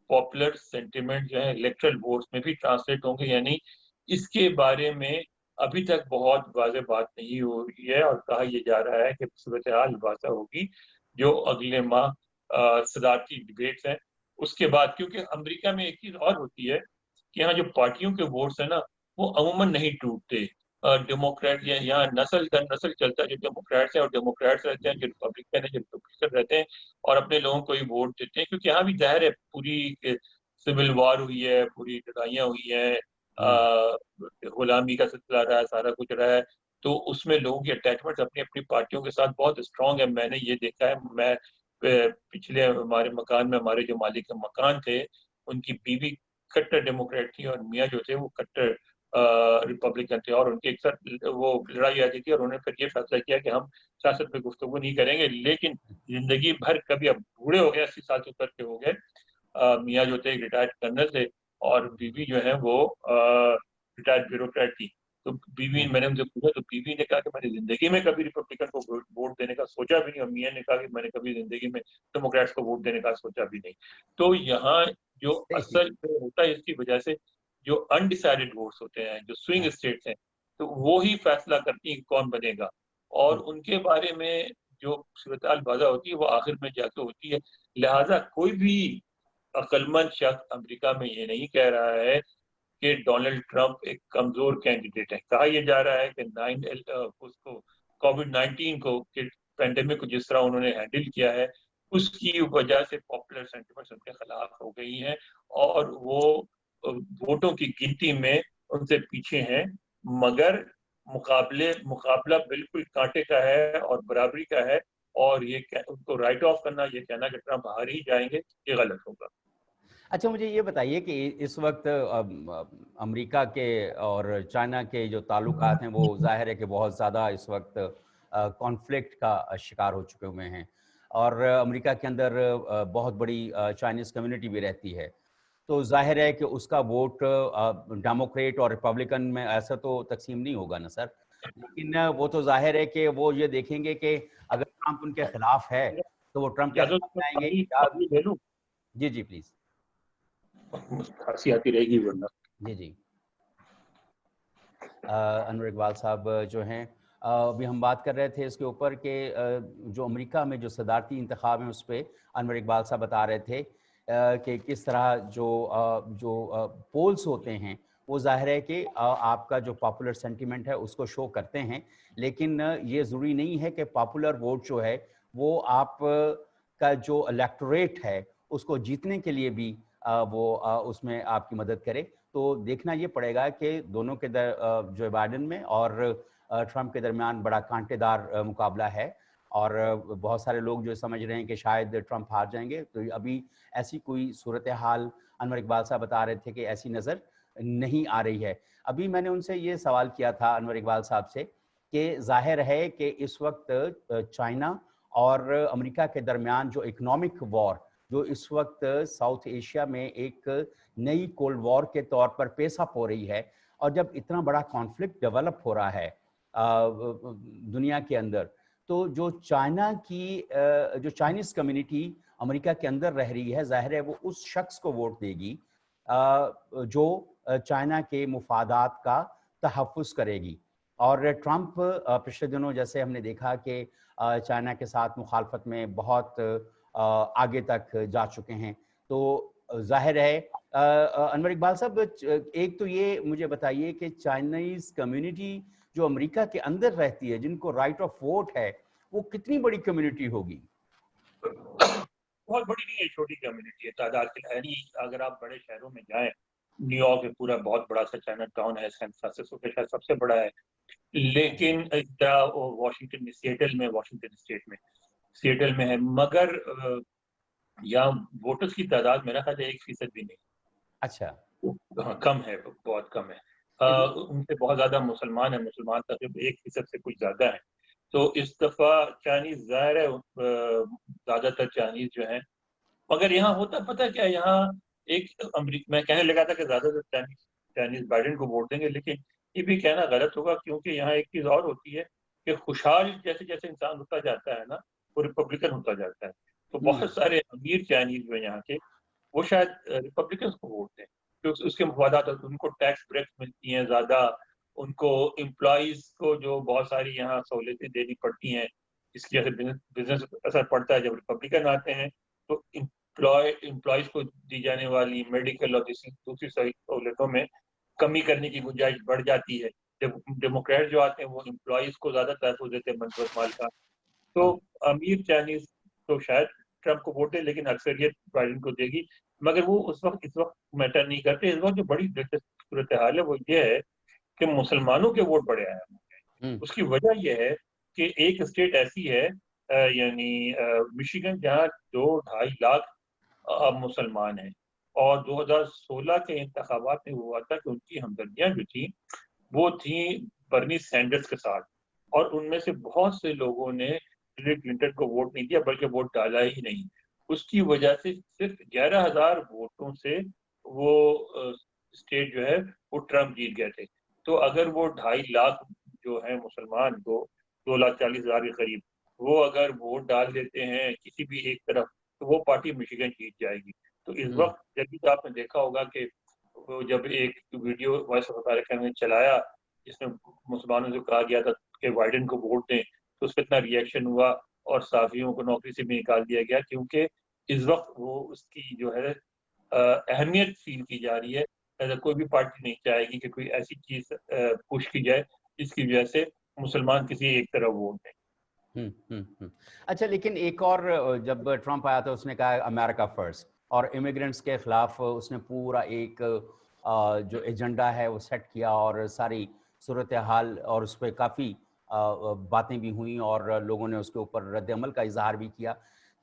B: پاپولر سینٹیمنٹ جو ہے الیکٹرل ووٹس میں بھی ٹرانسلیٹ ہوں گے یا نہیں, اس کے بارے میں ابھی تک بہت واضح بات نہیں ہو رہی ہے. اور کہا یہ جا رہا ہے کہ صورتحال واضح ہوگی جو اگلے ماہ صدارتی ڈبیٹس ہیں اس کے بعد. کیونکہ امریکہ میں ایک چیز اور ہوتی ہے کہ یہاں جو پارٹیوں کے ووٹس ہیں نا وہ عموماً نہیں ٹوٹتے. ڈیموکریٹ یہاں نسل در نسل چلتا ہے, جو ڈیموکریٹس ہیں اور ڈیموکریٹس رہتے ہیں, جو ریپبلکن ہیں جو ریپبلکن رہتے ہیں اور اپنے لوگوں کو ہی ووٹ دیتے ہیں. کیونکہ یہاں بھی ظاہر ہے پوری سول وار ہوئی ہے, پوری لڑائیاں ہوئی ہیں, غلامی کا سلسلہ رہا ہے, سارا کچھ رہا ہے. تو اس میں لوگوں کی اٹیچمنٹ اپنی اپنی پارٹیوں کے ساتھ بہت اسٹرانگ ہے. میں نے یہ دیکھا ہے, میں پچھلے ہمارے مکان میں ہمارے جو مالک مکان تھے ان کی بیوی کٹر ڈیموکریٹ تھی اور میاں جو تھے وہ کٹر ریپبلکن تھے, اور ان کی اکثر وہ لڑائی آتی تھی اور انہوں نے پھر یہ فیصلہ کیا کہ ہم سیاست پہ گفتگو نہیں کریں گے. لیکن زندگی بھر کبھی اب بوڑھے ہو گئے, 80 سال سے اوپر کے ہو گئے, میاں جو تھے ریٹائرڈ کرنل تھے اور بیوی جو ہے وہ ریٹائرڈ بیوروکریٹ تھی. تو بیوی मैंने उनसे पूछा तो बीवी ने कहा कि मैंने जिंदगी में कभी रिपब्लिकन को वोट देने का सोचा भी नहीं, और मियां ने कहा कि मैंने कभी जिंदगी में डेमोक्रेट्स को वोट देने का सोचा भी नहीं। तो यहाँ जो असल होता है इसकी वजह से जो अनडिसाइडेड वोट्स होते हैं, जो स्विंग स्टेट्स हैं, तो वो ही फैसला करती है कौन बनेगा, और उनके बारे में जो सूरत-हाल वाज़ा होती है वो आखिर में जाके होती है। लिहाजा कोई भी अक्लमंद शख्स अमेरिका में ये नहीं कह रहा है कि डोनाल्ड ट्रंप एक कमजोर कैंडिडेट है। कहा यह जा रहा है कि उसको कोविड-19 को पैंडेमिक को जिस तरह उन्होंने हैंडल किया है उसकी वजह से पॉपुलर सेंटिमेंट्स उनके खिलाफ हो गई हैं और वो वोटों की गिनती में उनसे पीछे हैं, मगर मुकाबला बिल्कुल कांटे का है और बराबरी का है, और ये उनको राइट ऑफ करना, ये कहना कि ट्रंप हार ही जाएंगे, ये गलत होगा।
A: अच्छा, मुझे ये बताइए कि इस वक्त अमेरिका के और चाइना के जो ताल्लुकात हैं वो जाहिर है कि बहुत ज़्यादा इस वक्त कॉन्फ्लिक्ट का शिकार हो चुके हुए हैं, और अमेरिका के अंदर बहुत बड़ी चाइनीज़ कम्युनिटी भी रहती है। तो जाहिर है कि उसका वोट डेमोक्रेट और रिपब्लिकन में ऐसा तो तकसीम नहीं होगा ना सर, लेकिन वो तो जाहिर है कि वो ये देखेंगे कि अगर ट्रंप उनके खिलाफ है तो वो ट्रंप के खिलाफ जाएंगे या... जी जी प्लीज।
B: खांसी आती रहेगी वरना।
A: जी जी। अनवर इकबाल साहब जो हैं, अभी हम बात कर रहे थे इसके ऊपर कि जो अमेरिका में जो सदारती इंतखाब हैं उस पर अनवर इकबाल साहब बता रहे थे कि किस तरह जो पोल्स होते हैं वो ज़ाहिर है कि आपका जो पॉपुलर सेंटिमेंट है उसको शो करते हैं, लेकिन ये ज़रूरी नहीं है कि पॉपुलर वोट जो है वो आप का जो इलेक्टोरेट है उसको जीतने के लिए भी वो उसमें आपकी मदद करे। तो देखना ये पड़ेगा कि दोनों के जो बाइडेन में और ट्रंप के दरमियान बड़ा कांटेदार मुकाबला है, और बहुत सारे लोग जो समझ रहे हैं कि शायद ट्रंप हार जाएंगे, तो अभी ऐसी कोई सूरत हाल अनवर इकबाल साहब बता रहे थे कि ऐसी नज़र नहीं आ रही है। अभी मैंने उनसे ये सवाल किया था अनवर इकबाल साहब से कि जाहिर है कि इस वक्त चाइना और अमेरिका के दरमियान जो इकोनॉमिक वॉर जो इस वक्त साउथ एशिया में एक नई कोल्ड वॉर के तौर पर पेश अप हो रही है, और जब इतना बड़ा कॉन्फ्लिक्ट डेवलप हो रहा है दुनिया के अंदर, तो जो चाइना की जो चाइनीज़ कम्युनिटी अमेरिका के अंदर रह रही है, जाहिर है वो उस शख्स को वोट देगी जो चाइना के मुफादात का तहफ़्फ़ुज़ करेगी। और ट्रंप पिछले दिनों जैसे हमने देखा कि चाइना के साथ मुखालफत में बहुत आगे तक जा चुके हैं। तो जाहिर है अनवर इकबाल साहब, एक तो ये मुझे बताइए कि चाइनीज़ कम्युनिटी जो अमेरिका के अंदर रहती है, जिनको राइट ऑफ वोट है, वो कितनी बड़ी कम्युनिटी होगी?
B: बहुत बड़ी नहीं है, छोटी कम्युनिटी है, तादाद के है नहीं। अगर आप बड़े शहरों में जाएं, न्यूयॉर्क में पूरा बहुत बड़ा सा चाइना टाउन है, सैन फ्रांसिस्को के शायद सबसे बड़ा है, लेकिन वाशिंगटन स्टेट में सिएटल में है, मगर यहाँ वोटर्स की तादाद मेरा ख्याल है 1% भी नहीं।
A: अच्छा।
B: हाँ, कम है, बहुत कम है। उनसे बहुत ज्यादा मुसलमान है, मुसलमान तकरीबन 1% से कुछ ज्यादा है। तो इस दफा चाइनीज जाहिर है ज्यादातर चाइनीज जो है, मगर यहाँ होता पता क्या, यहाँ एक मैं कहने लगा था कि ज्यादातर चाइनीज बाइडेन को वोट देंगे, लेकिन ये भी कहना गलत होगा, क्योंकि यहाँ एक चीज और होती है कि खुशहाल जैसे जैसे इंसान होता जाता है ना, वो रिपब्लिकन होता जाता है। तो बहुत सारे अमीर चाइनीज जो यहाँ के, वो शायद रिपब्लिकन को वोट दें, क्योंकि उसके मफादात, उनको टैक्स ब्रेक्स मिलती हैं ज्यादा, उनको एम्प्लॉइज को जो बहुत सारी यहाँ सहूलियतें देनी पड़ती हैं, जिसकी वजह से बिजनेस असर पड़ता है। जब रिपब्लिकन आते हैं तो एम्प्लॉइज को दी जाने वाली मेडिकल और दूसरी सहूलियतों में कमी करने की गुंजाइश बढ़ जाती है। जब डेमोक्रेट जो आते हैं वो एम्प्लॉइज को ज्यादा तहफुज़ देते हैं मनफरद माल का। तो अमीर चाइनीज तो शायद ट्रंप को वोट दे, लेकिन अक्सरियत बाइडेन को देगी, मगर वो इस वक्त मैटर नहीं करते। इस वक्त जो बड़ी दिलचस्प सूरत हाल है वो ये है कि मुसलमानों के वोट बड़े आए हैं। उसकी वजह यह है कि एक स्टेट ऐसी है, यानी मिशिगन, जहाँ 2-2.5 लाख मुसलमान हैं, और 2016 के इंतखाबात में हुआ था कि उनकी हमदर्दियां जो थी वो थी बर्नी सैंडर्स के साथ, और उनमें से बहुत से लोगों ने हिलरी क्लिंटन को वोट नहीं दिया, बल्कि वोट डाला ही नहीं। उसकी वजह से सिर्फ 11,000 वोटों से वो स्टेट जो है वो ट्रंप जीत गए थे। تو اگر وہ 2.5 لاکھ جو ہیں مسلمان، 2,40,000 کے قریب، وہ اگر ووٹ ڈال دیتے ہیں کسی بھی ایک طرف تو وہ پارٹی مشیگن جیت جائے گی. تو اس وقت جب آپ نے دیکھا ہوگا کہ جب ایک ویڈیو وائس آف امریکہ نے چلایا جس میں مسلمانوں سے کہا گیا تھا کہ بائیڈن کو ووٹ دیں، تو اس پہ اتنا ریئیکشن ہوا اور صحافیوں کو نوکری سے بھی نکال دیا گیا، کیونکہ اس وقت وہ اس کی جو ہے اہمیت فیل کی جا رہی ہے. کوئی بھی پارٹی نہیں چاہے گی کہ کوئی ایسی چیز پش کی جائے جس کی وجہ سے مسلمان کسی ایک طرف ووٹ دیں.
A: اچھا، لیکن ایک اور جب ٹرمپ آیا تھا اس نے کہا امریکہ فرسٹ، اور امیگرینٹس کے خلاف اس نے پورا ایک جو ایجنڈا ہے وہ سیٹ کیا، اور ساری صورتحال اور اس پہ کافی باتیں بھی ہوئیں اور لوگوں نے اس کے اوپر رد عمل کا اظہار بھی کیا.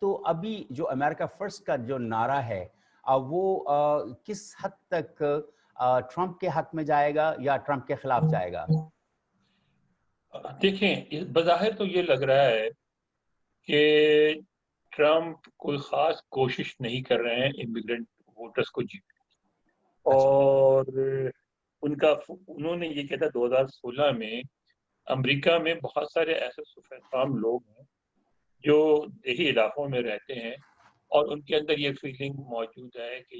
A: تو ابھی جو امریکہ فرسٹ کا جو نعرہ ہے وہ کس حد تک ٹرمپ کے حق میں جائے گا یا ٹرمپ کے خلاف جائے گا؟
B: دیکھیں، بظاہر تو یہ لگ رہا ہے کہ ٹرمپ کوئی خاص کوشش نہیں کر رہے ہیں امیگرینٹ ووٹرز کو جیتنے، اور انہوں نے یہ کہا تھا 2016 میں امریکہ میں بہت سارے ایسے سفید فام لوگ ہیں جو دیہی علاقوں میں رہتے ہیں اور ان کے اندر یہ فیلنگ موجود ہے کہ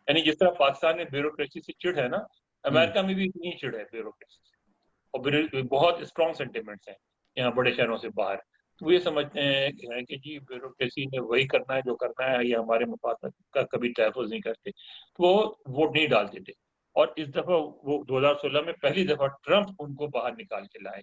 B: یعنی جس طرح پاکستان میں بیوروکریسی سے چڑ ہے نا، امریکہ میں بھی اتنی چڑ ہے بیوروکریسی سے، اور بہت اسٹرانگ سینٹیمنٹس ہیں یہاں بڑے شہروں سے باہر. وہ یہ سمجھتے ہیں کہ جی بیوروکریسی نے وہی کرنا ہے جو کرنا ہے، یہ ہمارے مفاد کا کبھی تحفظ نہیں کرتے، تو وہ ووٹ نہیں ڈالتے تھے. اور اس دفعہ وہ 2016 میں پہلی دفعہ ٹرمپ ان کو باہر نکال کے لائے،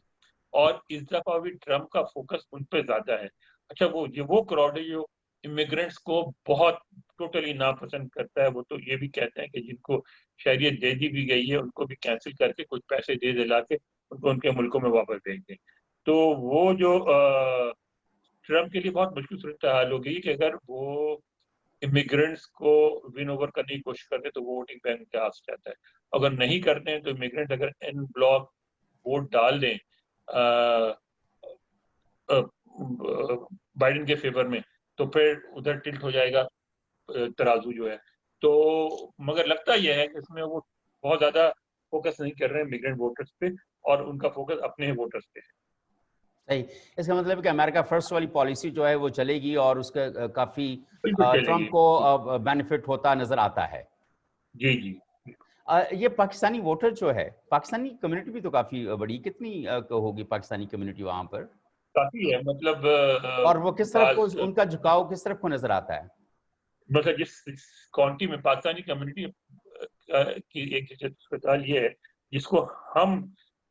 B: اور اس دفعہ بھی ٹرمپ کا فوکس ان پہ زیادہ ہے. اچھا، وہ کراؤڈ ہے جو امیگرینٹس کو بہت ٹوٹلی ناپسند کرتا ہے، وہ تو یہ بھی کہتے ہیں کہ جن کو شہریت دے دی بھی گئی ہے ان کو بھی کینسل کر کے کچھ پیسے دے دلا کے ان کو ان کے ملکوں میں واپس بھیج دیں. تو وہ جو ٹرمپ کے لیے بہت مشکل صورتحال ہو گئی کہ اگر وہ امیگرینٹس کو ون اوور کرنے کی کوشش کرتے تو وہ ووٹنگ بینک کے ہاتھ جاتا ہے. اگر نہیں کرتے ہیں تو امیگرینٹ اگر ان بلاک ووٹ ڈال دیں بائیڈن کے فیور میں تو پھر ادھر ٹلٹ ہو جائے گا ترازو جو ہے. تو مگر لگتا یہ ہے کہ اس میں وہ بہت زیادہ فوکس نہیں کر رہے ہیں امیگرینٹ ووٹرز پہ، اور ان کا فوکس اپنے ہی ووٹرز پہ ہے.
A: صحیح. اس کا مطلب ہے کہ امریکہ فرسٹ والی پالیسی جو ہے وہ چلے گی اور اس کا کافی
B: بالکل چلے گی.
A: ٹرمپ کو بینیفٹ ہوتا نظر آتا ہے.
B: جی جی.
A: یہ پاکستانی ووٹر جو ہے، پاکستانی کمیونٹی بھی تو کافی بڑی، کتنی ہوگی پاکستانی کمیونٹی وہاں پر؟
B: کافی ہے، مطلب
A: اور وہ کس طرف کو، ان کا جھکاؤ کس طرف کو نظر آتا ہے؟
B: مطلب جس کاؤنٹی میں پاکستانی کمیونٹی کی ایک اسپتال یہ ہے جس کو ہم،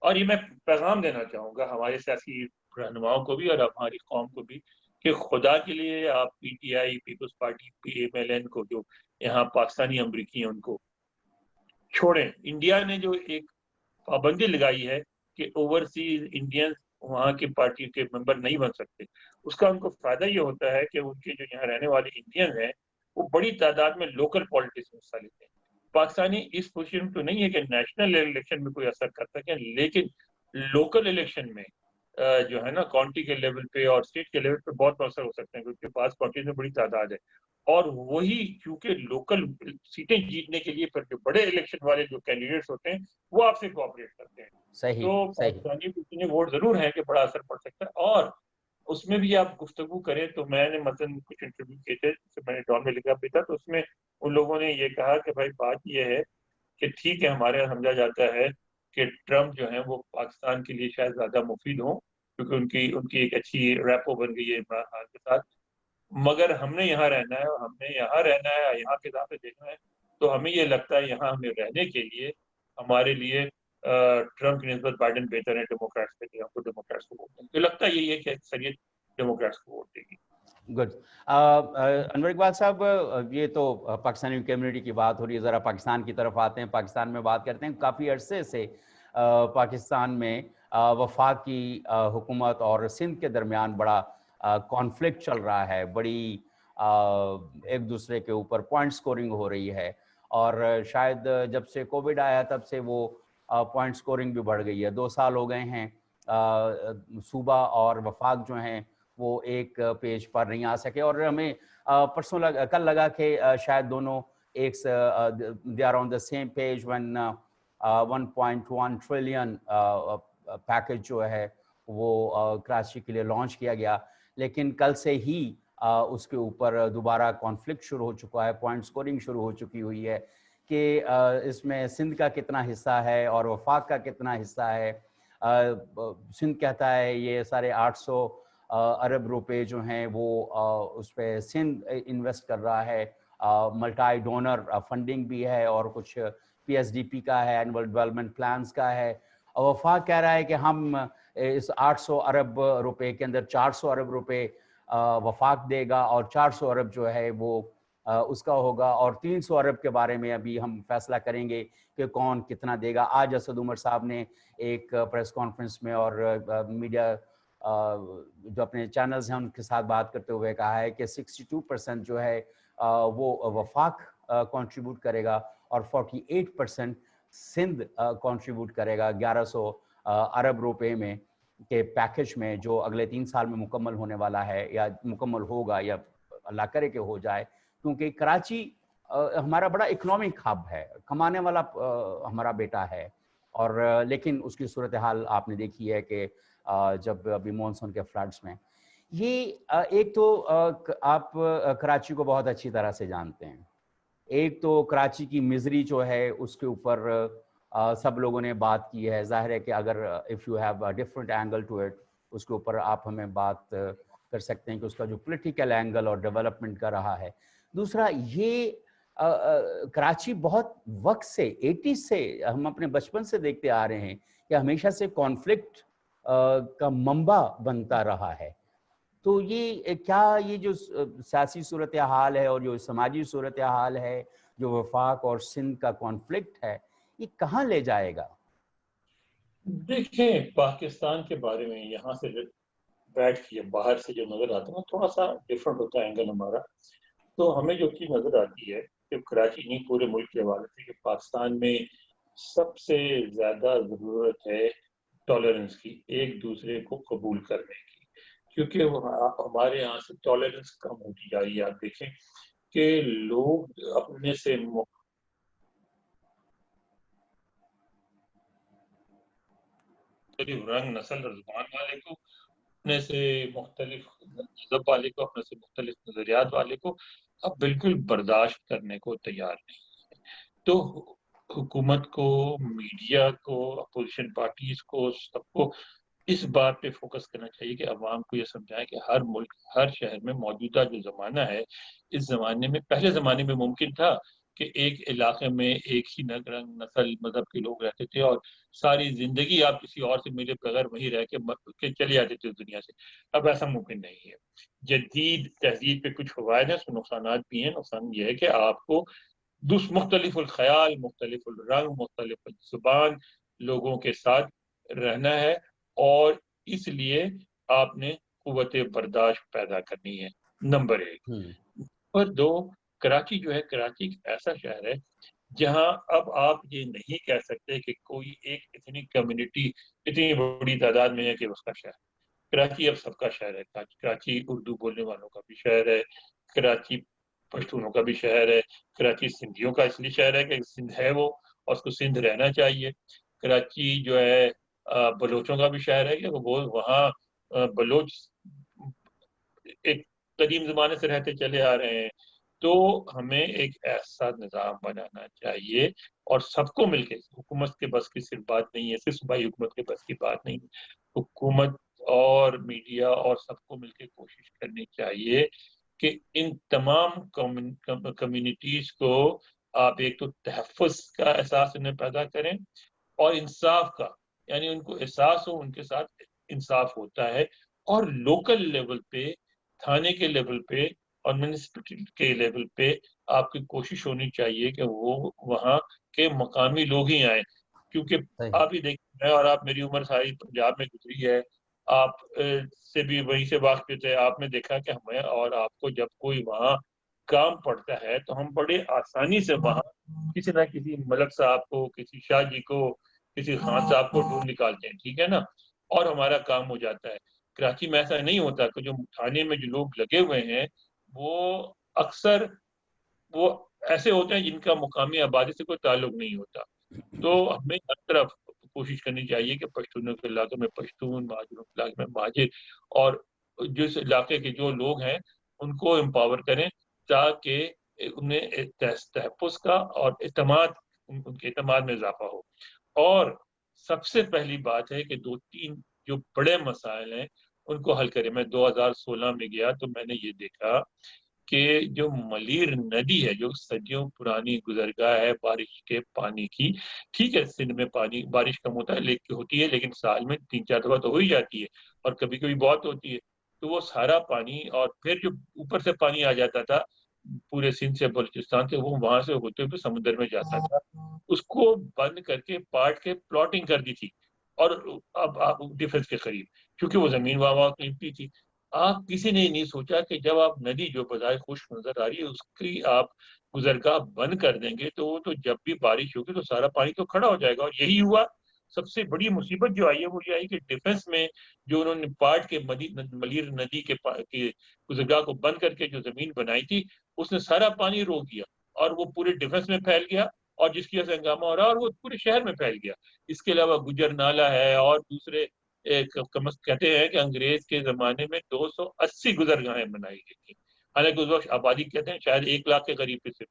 B: اور یہ میں پیغام دینا چاہوں گا ہمارے سیاسی رہنماؤں کو بھی اور ہماری قوم کو بھی کہ خدا کے لیے آپ PTI, Peoples Party, PMLN کو، جو یہاں پاکستانی امریکی ہیں، ان کو چھوڑیں. انڈیا نے جو ایک پابندی لگائی ہے کہ اوورسیز انڈینز وہاں کی پارٹی کے ممبر نہیں بن سکتے، اس کا ان کو فائدہ یہ ہوتا ہے کہ ان کے جو یہاں رہنے والے انڈینز ہیں وہ بڑی تعداد میں لوکل پالیٹکس میں حصہ لیتے ہیں. پاکستانی اس پوزیشن تو نہیں ہے کہ نیشنل الیکشن میں کوئی اثر کر سکے، لیکن لوکل الیکشن میں جو ہے نا کاؤنٹی کے لیول پہ اور اسٹیٹ کے لیول پہ بہت اثر ہو سکتے ہیں، کیونکہ پاس کاؤنٹیز میں بڑی تعداد ہے. اور وہی کیونکہ لوکل سیٹیں جیتنے کے لیے پھر جو بڑے الیکشن والے جو کینڈیڈیٹس ہوتے ہیں وہ آپ سے کوآپریٹ کرتے ہیں.
A: صحیح
B: تو
A: صحیح.
B: پاکستانی ووٹ ضرور ہیں کہ بڑا اثر پڑ سکتا ہے. اور اس میں بھی آپ گفتگو کریں تو میں نے مثلاً کچھ انٹرویو کیے تھے، میں نے ڈان میں لکھا بھی تھا، تو اس میں ان لوگوں نے یہ کہا کہ بھائی بات یہ ہے کہ ٹھیک ہے ہمارے یہاں سمجھا جاتا ہے کہ ٹرمپ جو ہیں وہ پاکستان کے لیے شاید زیادہ مفید ہوں کیونکہ ان کی ایک اچھی ریپو بن گئی ہے عمران خان کے ساتھ، مگر ہم نے یہاں رہنا ہے اور ہم نے یہاں رہنا ہے، یہاں کے حساب سے دیکھنا ہے. تو ہمیں یہ لگتا ہے یہاں ہمیں رہنے کے لیے ہمارے لیے ٹرمپ کی نسبت بائیڈن بہتر ہے ڈیموکریٹس کے لیے. ہم کو ڈیموکریٹس کو ووٹ دیں گے. تو لگتا یہی ہے کہ اکثریت ڈیموکریٹس کو ووٹ دے گی.
A: گڈ. انور اقبال صاحب، یہ تو پاکستانی کمیونٹی کی بات ہو رہی ہے، ذرا پاکستان کی طرف آتے ہیں، پاکستان میں بات کرتے ہیں. کافی عرصے سے پاکستان میں وفاقی حکومت اور سندھ کے درمیان بڑا کانفلکٹ چل رہا ہے، بڑی ایک دوسرے کے اوپر پوائنٹ سکورنگ ہو رہی ہے، اور شاید جب سے کووڈ آیا تب سے وہ پوائنٹ سکورنگ بھی بڑھ گئی ہے. 2 سال ہو گئے ہیں صوبہ اور وفاق جو ہیں وہ ایک پیج پر نہیں آ سکے، اور ہمیں پرسوں کل لگا کہ شاید دونوں ایک they are on the same page when 1.1 trillion package जो है वो कराची के लिए लॉन्च किया गया, लेकिन कल से ही उसके ऊपर दोबारा कॉन्फ्लिक्ट शुरू हो चुका है, पॉइंट स्कोरिंग शुरू हो चुकी हुई है कि इसमें सिंध का कितना हिस्सा है और वफाक का कितना हिस्सा है। सिंध कहता है ये सारे 800 अरब रुपए जो हैं वो उस पर सिंध इन्वेस्ट कर रहा है, मल्टी डोनर फंडिंग भी है और कुछ PSDP का है, एनुअल डेवलपमेंट प्लान्स का है। और वफाक कह रहा है कि हम इस 800 अरब रुपए के अंदर 400 अरब रुपए वफाक देगा और 400 अरब जो है वो उसका होगा, और 300 अरब के बारे में अभी हम फैसला करेंगे कि कौन कितना देगा। आज असद उमर साहब ने एक प्रेस कॉन्फ्रेंस में और मीडिया जो अपने चैनल्स हैं उनके साथ बात करते हुए कहा है कि 62% जो है वो वफाक कंट्रीब्यूट करेगा और 48% सिंध कंट्रीब्यूट करेगा 1100 अरब रुपए में के पैकेज में, जो अगले 3 साल में मुकम्मल होने वाला है या मुकम्मल होगा या अल्लाह करे कि हो जाए, क्योंकि कराची हमारा बड़ा इकोनॉमिक हब है, कमाने वाला हमारा बेटा है। और लेकिन उसकी सूरत हाल आपने देखी है कि जब अभी मॉनसून के फ्लड्स में ये एक तो आप कराची को बहुत अच्छी तरह से जानते हैं, एक तो कराची की मिजरी जो है उसके ऊपर सब लोगों ने बात की है। जाहिर है कि अगर if you have a different angle to it, उसके ऊपर आप हमें बात कर सकते हैं कि उसका जो पॉलिटिकल एंगल और डेवलपमेंट का रहा है। दूसरा ये कराची बहुत वक्त से 80 से हम अपने बचपन से देखते आ रहे हैं कि हमेशा से कॉन्फ्लिक्ट का मंबा बनता रहा है। तो ये क्या ये जो सियासी सूरत हाल है और जो समाजी सूरत हाल है, जो वफाक और सिंध का कॉन्फ्लिक्ट है, ये कहाँ ले जाएगा?
B: देखिए, पाकिस्तान के बारे में यहाँ से बैठ के बाहर से जो नजर आता है ना, थोड़ा सा डिफरेंट होता है एंगल हमारा। तो हमें जो चीज नजर आती है कि कराची नहीं पूरे मुल्क के हवाले से कि पाकिस्तान में सबसे ज्यादा जरूरत है टॉलरेंस की, एक दूसरे को कबूल करने की, क्योंकि हमारे यहाँ से टॉलरेंस कम होती जा रही है। आप देखें कि लोग अपने से मुख्तलिफ रंग, नस्ल और ज़ुबान वाले को, अपने से मुख्तलिफ मजहब वाले को, अपने से मुख्तलिफ नजरियात वाले को अब बिल्कुल बर्दाश्त करने को तैयार नहीं। तो हुकूमत को, मीडिया को, अपोजिशन पार्टीज को, सबको इस बात पे फोकस करना चाहिए कि अवाम को ये समझाएं कि हर मुल्क, हर शहर में मौजूदा जो जमाना है, इस जमाने में, पहले जमाने में मुमकिन था कि एक इलाके में एक ही रंग, नस्ल, मजहब के लोग रहते थे और सारी जिंदगी आप किसी और से मिले बगैर वहीं रह के चले जाते थे दुनिया से। अब ऐसा मुमकिन नहीं है। जदीद तहजीब पे कुछ फवायद हैं, उसमें नुकसान भी हैं। नुकसान ये है कि आपको मुख्तलिफुल ख्याल, मुख्तलिफुल रंग, मुख्तलिफुल जुबान लोगों के साथ रहना है, और इसलिए आपने कुव्वत बर्दाश्त पैदा करनी है, नंबर 1। नंबर 2, कराची जो है, कराची एक ऐसा शहर है जहां अब आप ये नहीं कह सकते कि कोई एक इतनी कम्युनिटी इतनी बड़ी तादाद में है कि उसका शहर। कराची अब सबका शहर है। कराची उर्दू बोलने वालों का भी शहर है, कराची पश्तूनों का भी शहर है, कराची सिंधियों का इसलिए शहर है कि सिंध है वो और उसको सिंध रहना चाहिए। कराची जो है बलोचों का भी शहर है कि वो वहाँ बलोच एक कदीम जमाने से रहते चले आ रहे हैं। तो हमें एक ऐसा निज़ाम बनाना चाहिए और सबको मिलके, हुकूमत के बस की सिर्फ बात नहीं है, सिर्फ सूबाई हुकूमत के बस की बात नहीं है, हुकूमत और मीडिया और सबको मिलके कोशिश करनी चाहिए कि इन तमाम कम्युनिटीज को आप एक तो तहफ़्फ़ुज़ का एहसास उन्हें पैदा करें और इंसाफ का, यानी उनको एहसास हो उनके साथ इंसाफ होता है। और लोकल लेवल पे, थाने के लेवल पे और म्यूनिसिपैलिटी के लेवल पे आपकी कोशिश होनी चाहिए कि वो वहाँ के मकामी लोग ही आए, क्योंकि
A: सही।
B: आप ही देखिए, मैं और आप, मेरी उम्र सारी पंजाब में गुजरी है, आप से भी वहीं से वाकिफ थे। आपने देखा कि हमें और आपको जब कोई वहाँ काम पड़ता है तो हम बड़े आसानी से वहाँ किसी ना किसी मलक साहब को, किसी शाह जी को, किसी खान साहब को ढूंढ निकालते हैं, ठीक है ना, और हमारा काम हो जाता है। कराची में ऐसा नहीं होता कि जो थाने में जो लोग लगे हुए हैं वो अक्सर वो ऐसे होते हैं जिनका मुकामी आबादी से कोई ताल्लुक नहीं होता। تو ہمیں ہر طرف کوشش کرنی چاہیے کہ پشتونوں کے علاقے میں پشتون، مہاجروں کے علاقے میں مہاجر، اور جس علاقے کے جو لوگ ہیں ان کو امپاور کریں تاکہ انہیں تحفظ کا اور اعتماد، ان کے اعتماد میں اضافہ ہو. اور سب سے پہلی بات ہے کہ 2-3 جو بڑے مسائل ہیں ان کو حل کریں. میں 2016 میں گیا تو میں نے یہ دیکھا کہ جو ملیر ندی ہے، جو صدیوں پرانی گزرگاہ ہے بارش کے پانی کی، ٹھیک ہے سندھ میں پانی بارش کم ہوتی ہے لیکن سال میں 3-4 دفعہ تو ہو ہی جاتی ہے، اور کبھی کبھی بہت ہوتی ہے. تو وہ سارا پانی، اور پھر جو اوپر سے پانی آ جاتا تھا پورے سندھ سے، بلوچستان سے، وہ وہاں سے ہوتے ہوئے سمندر میں جاتا تھا. اس کو بند کر کے پارٹ کے پلاٹنگ کر دی تھی، اور اب آپ ڈیفنس کے قریب، کیونکہ وہ زمین وہاں قیمتی تھی. آپ کسی نے نہیں سوچا کہ جب آپ ندی جو بظاہر خشک نظر آ رہی ہے اس کی آپ گزرگاہ بند کر دیں گے تو وہ تو جب بھی بارش ہوگی تو سارا پانی تو کھڑا ہو جائے گا. اور یہی ہوا. سب سے بڑی مصیبت جو آئی ہے وہ یہ آئی کہ ڈیفنس میں جو انہوں نے پارٹ کے ملیر ندی کے گزرگاہ کو بند کر کے جو زمین بنائی تھی اس نے سارا پانی روک دیا، اور وہ پورے ڈیفنس میں پھیل گیا، اور جس کی وجہ سے ہنگامہ ہو رہا ہے، اور وہ پورے شہر میں پھیل گیا. اس کے علاوہ گجر نالا ہے اور دوسرے کہتے ہیں کہ انگریز کے زمانے میں 280 گزرگاہیں بنائی گئی تھی، حالانکہ اس وقت آبادی کہتے ہیں شاید 1 لاکھ کے قریب تھی صرف.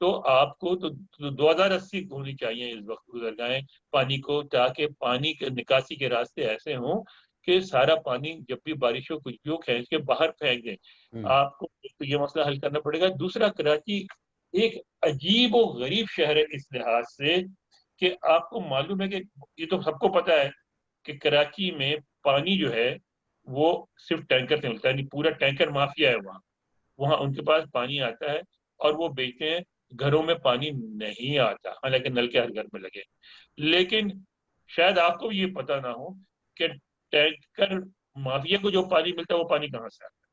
B: تو آپ کو تو 2080 ہونی چاہیے اس وقت گزرگاہیں پانی کو، تاکہ پانی کے نکاسی کے راستے ایسے ہوں کہ سارا پانی جب بھی بارش ہو کچھ بھی ہو کھینچ کے باہر پھینک دیں. آپ کو یہ مسئلہ حل کرنا پڑے گا. دوسرا، کراچی ایک عجیب و غریب شہر ہے اس لحاظ سے کہ آپ کو معلوم ہے کہ یہ تو سب کو پتا ہے کہ کراچی میں پانی جو ہے وہ صرف ٹینکر سے ملتا ہے، یعنی پورا ٹینکر مافیا ہے وہاں ان کے پاس پانی آتا ہے اور وہ بیچتے ہیں. گھروں میں پانی نہیں آتا، حالانکہ نل کے ہر گھر میں لگے. لیکن شاید آپ کو یہ پتا نہ ہو کہ ٹینکر مافیا کو جو پانی ملتا ہے وہ پانی کہاں سے آتا ہے.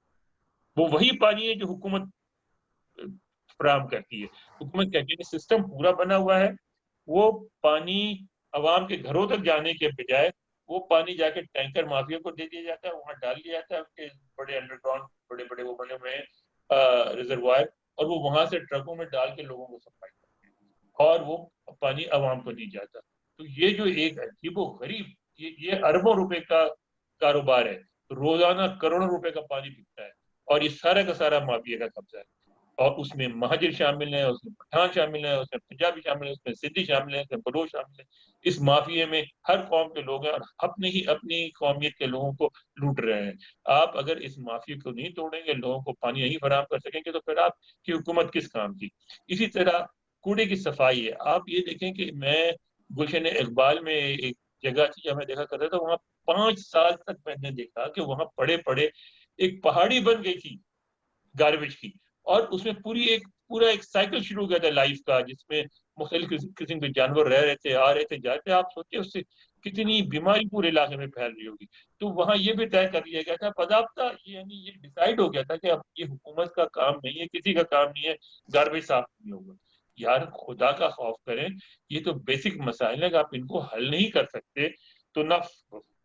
B: وہ وہی پانی ہے جو حکومت فراہم کرتی ہے. حکومت کہتی ہے کہ سسٹم پورا بنا ہوا ہے، وہ پانی عوام کے گھروں تک جانے کے بجائے وہ پانی جا کے ٹینکر مافیا کو دے دیا جاتا ہے، وہاں ڈال دیا جاتا ہے ان کے بڑے انڈر گراؤنڈ بڑے بڑے وہ بنے ہوئے ہیں ریزروائر، اور وہ وہاں سے ٹرکوں میں ڈال کے لوگوں کو سپلائی کرتے ہیں، اور وہ پانی عوام کو نہیں جاتا. تو یہ جو ایک عجیب و غریب، یہ اربوں روپے کا کاروبار ہے، روزانہ کروڑوں روپے کا پانی بکتا ہے، اور یہ سارا کا سارا مافیا کا قبضہ ہے. اور اس میں مہاجر شامل ہیں، اس میں پٹھان شامل ہیں، اس میں پنجابی شامل ہیں، اس میں سندھی شامل ہیں، اس میں بلوچ شامل ہیں. اس مافیے میں ہر قوم کے لوگ ہیں اور اپنی قومیت کے لوگوں کو لوٹ رہے ہیں. آپ اگر اس مافیے کو نہیں توڑیں گے، لوگوں کو پانی نہیں فراہم کر سکیں گے، تو پھر آپ کی حکومت کس کام کی. اسی طرح کوڑے کی صفائی ہے. آپ یہ دیکھیں کہ میں گلشن اقبال میں ایک جگہ تھی جہاں میں دیکھا کرتا تھا، وہاں 5 سال تک میں نے دیکھا کہ وہاں پڑے پڑے ایک پہاڑی بن گئی تھی گاربیج کی، اور اس میں پورا ایک سائیکل شروع ہو گیا تھا لائف کا، جس میں مختلف قسم کے جانور رہ رہے تھے، آ رہے تھے، جاتے. آپ سوچے اس سے کتنی بیماری پورے علاقے میں پھیل رہی ہوگی. تو وہاں یہ بھی طے کر لیا گیا تھا باضابطہ، یعنی یہ ڈیسائیڈ ہو گیا تھا کہ اب یہ حکومت کا کام نہیں ہے، کسی کا کام نہیں ہے گاربیج صاف نہیں ہوگا. یار خدا کا خوف کریں، یہ تو بیسک مسائل ہیں کہ آپ ان کو حل نہیں کر سکتے تو نہ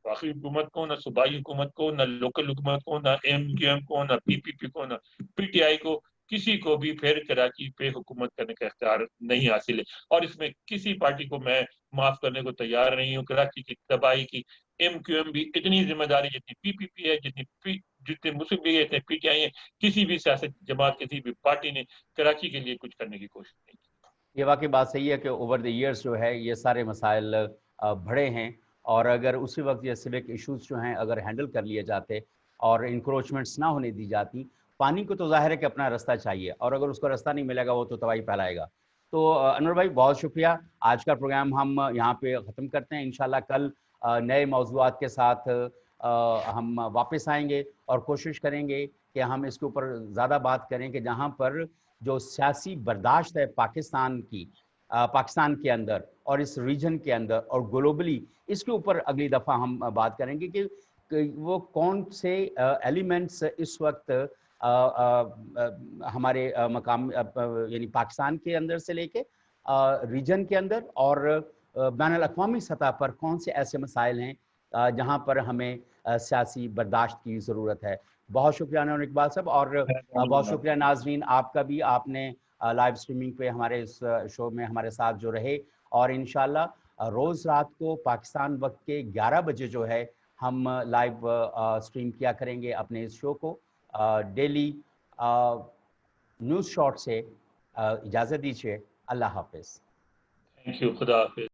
B: باقی حکومت کو، نہ صوبائی حکومت کو، نہ لوکل حکومت کو، نہ ایم کیو ایم کو، نہ پی پی پی کو، نہ پی ٹی آئی کو، کسی کو بھی پھر کراچی پہ حکومت کرنے کا اختیار نہیں حاصل ہے. اور اس میں کسی پارٹی کو میں معاف کرنے کو تیار نہیں ہوں. کراچی کی تباہی کی ایم کیو ایم بھی اتنی ذمہ داری جتنی پی پی پی ہے، جتنے مسلم لیگ ہے، اتنے پی ٹی آئی ہے. کسی بھی سیاست جماعت، کسی بھی پارٹی نے کراچی کے لیے کچھ کرنے کی کوشش نہیں کی.
A: یہ واقعی بات صحیح ہے کہ اوور دی ایئرس جو ہے یہ سارے مسائل بڑھے ہیں، اور اگر اسی وقت یہ سوک ایشوز جو ہیں اگر ہینڈل کر لیے جاتے اور انکروچمنٹس نہ ہونے دی جاتی، پانی کو تو ظاہر ہے کہ اپنا راستہ چاہیے، اور اگر اس کو راستہ نہیں ملے گا وہ تو تباہی پھیلائے گا. تو انور بھائی بہت شکریہ. آج کا پروگرام ہم یہاں پہ ختم کرتے ہیں. انشاءاللہ کل نئے موضوعات کے ساتھ ہم واپس آئیں گے اور کوشش کریں گے کہ ہم اس کے اوپر زیادہ بات کریں کہ جہاں پر جو سیاسی برداشت ہے پاکستان کی، پاکستان کے اندر اور اس ریجن کے اندر اور گلوبلی، اس کے اوپر اگلی دفعہ ہم بات کریں گے کہ وہ کون سے ایلیمنٹس اس وقت ہمارے مقام یعنی پاکستان کے اندر سے لے کے ریجن کے اندر اور بین الاقوامی سطح پر کون سے ایسے مسائل ہیں جہاں پر ہمیں سیاسی برداشت کی ضرورت ہے. بہت شکریہ انور اقبال صاحب، اور بہت شکریہ ناظرین آپ کا بھی. آپ نے لائیو سٹریمنگ پہ ہمارے اس شو میں ہمارے ساتھ جو رہے اور انشاءاللہ روز رات کو پاکستان وقت کے 11 بجے جو ہے ہم لائیو سٹریم کیا کریں گے اپنے اس شو کو. ڈیلی نیوز شارٹ سے اجازت دیجیے. اللہ حافظ.
B: Thank you. خدا حافظ.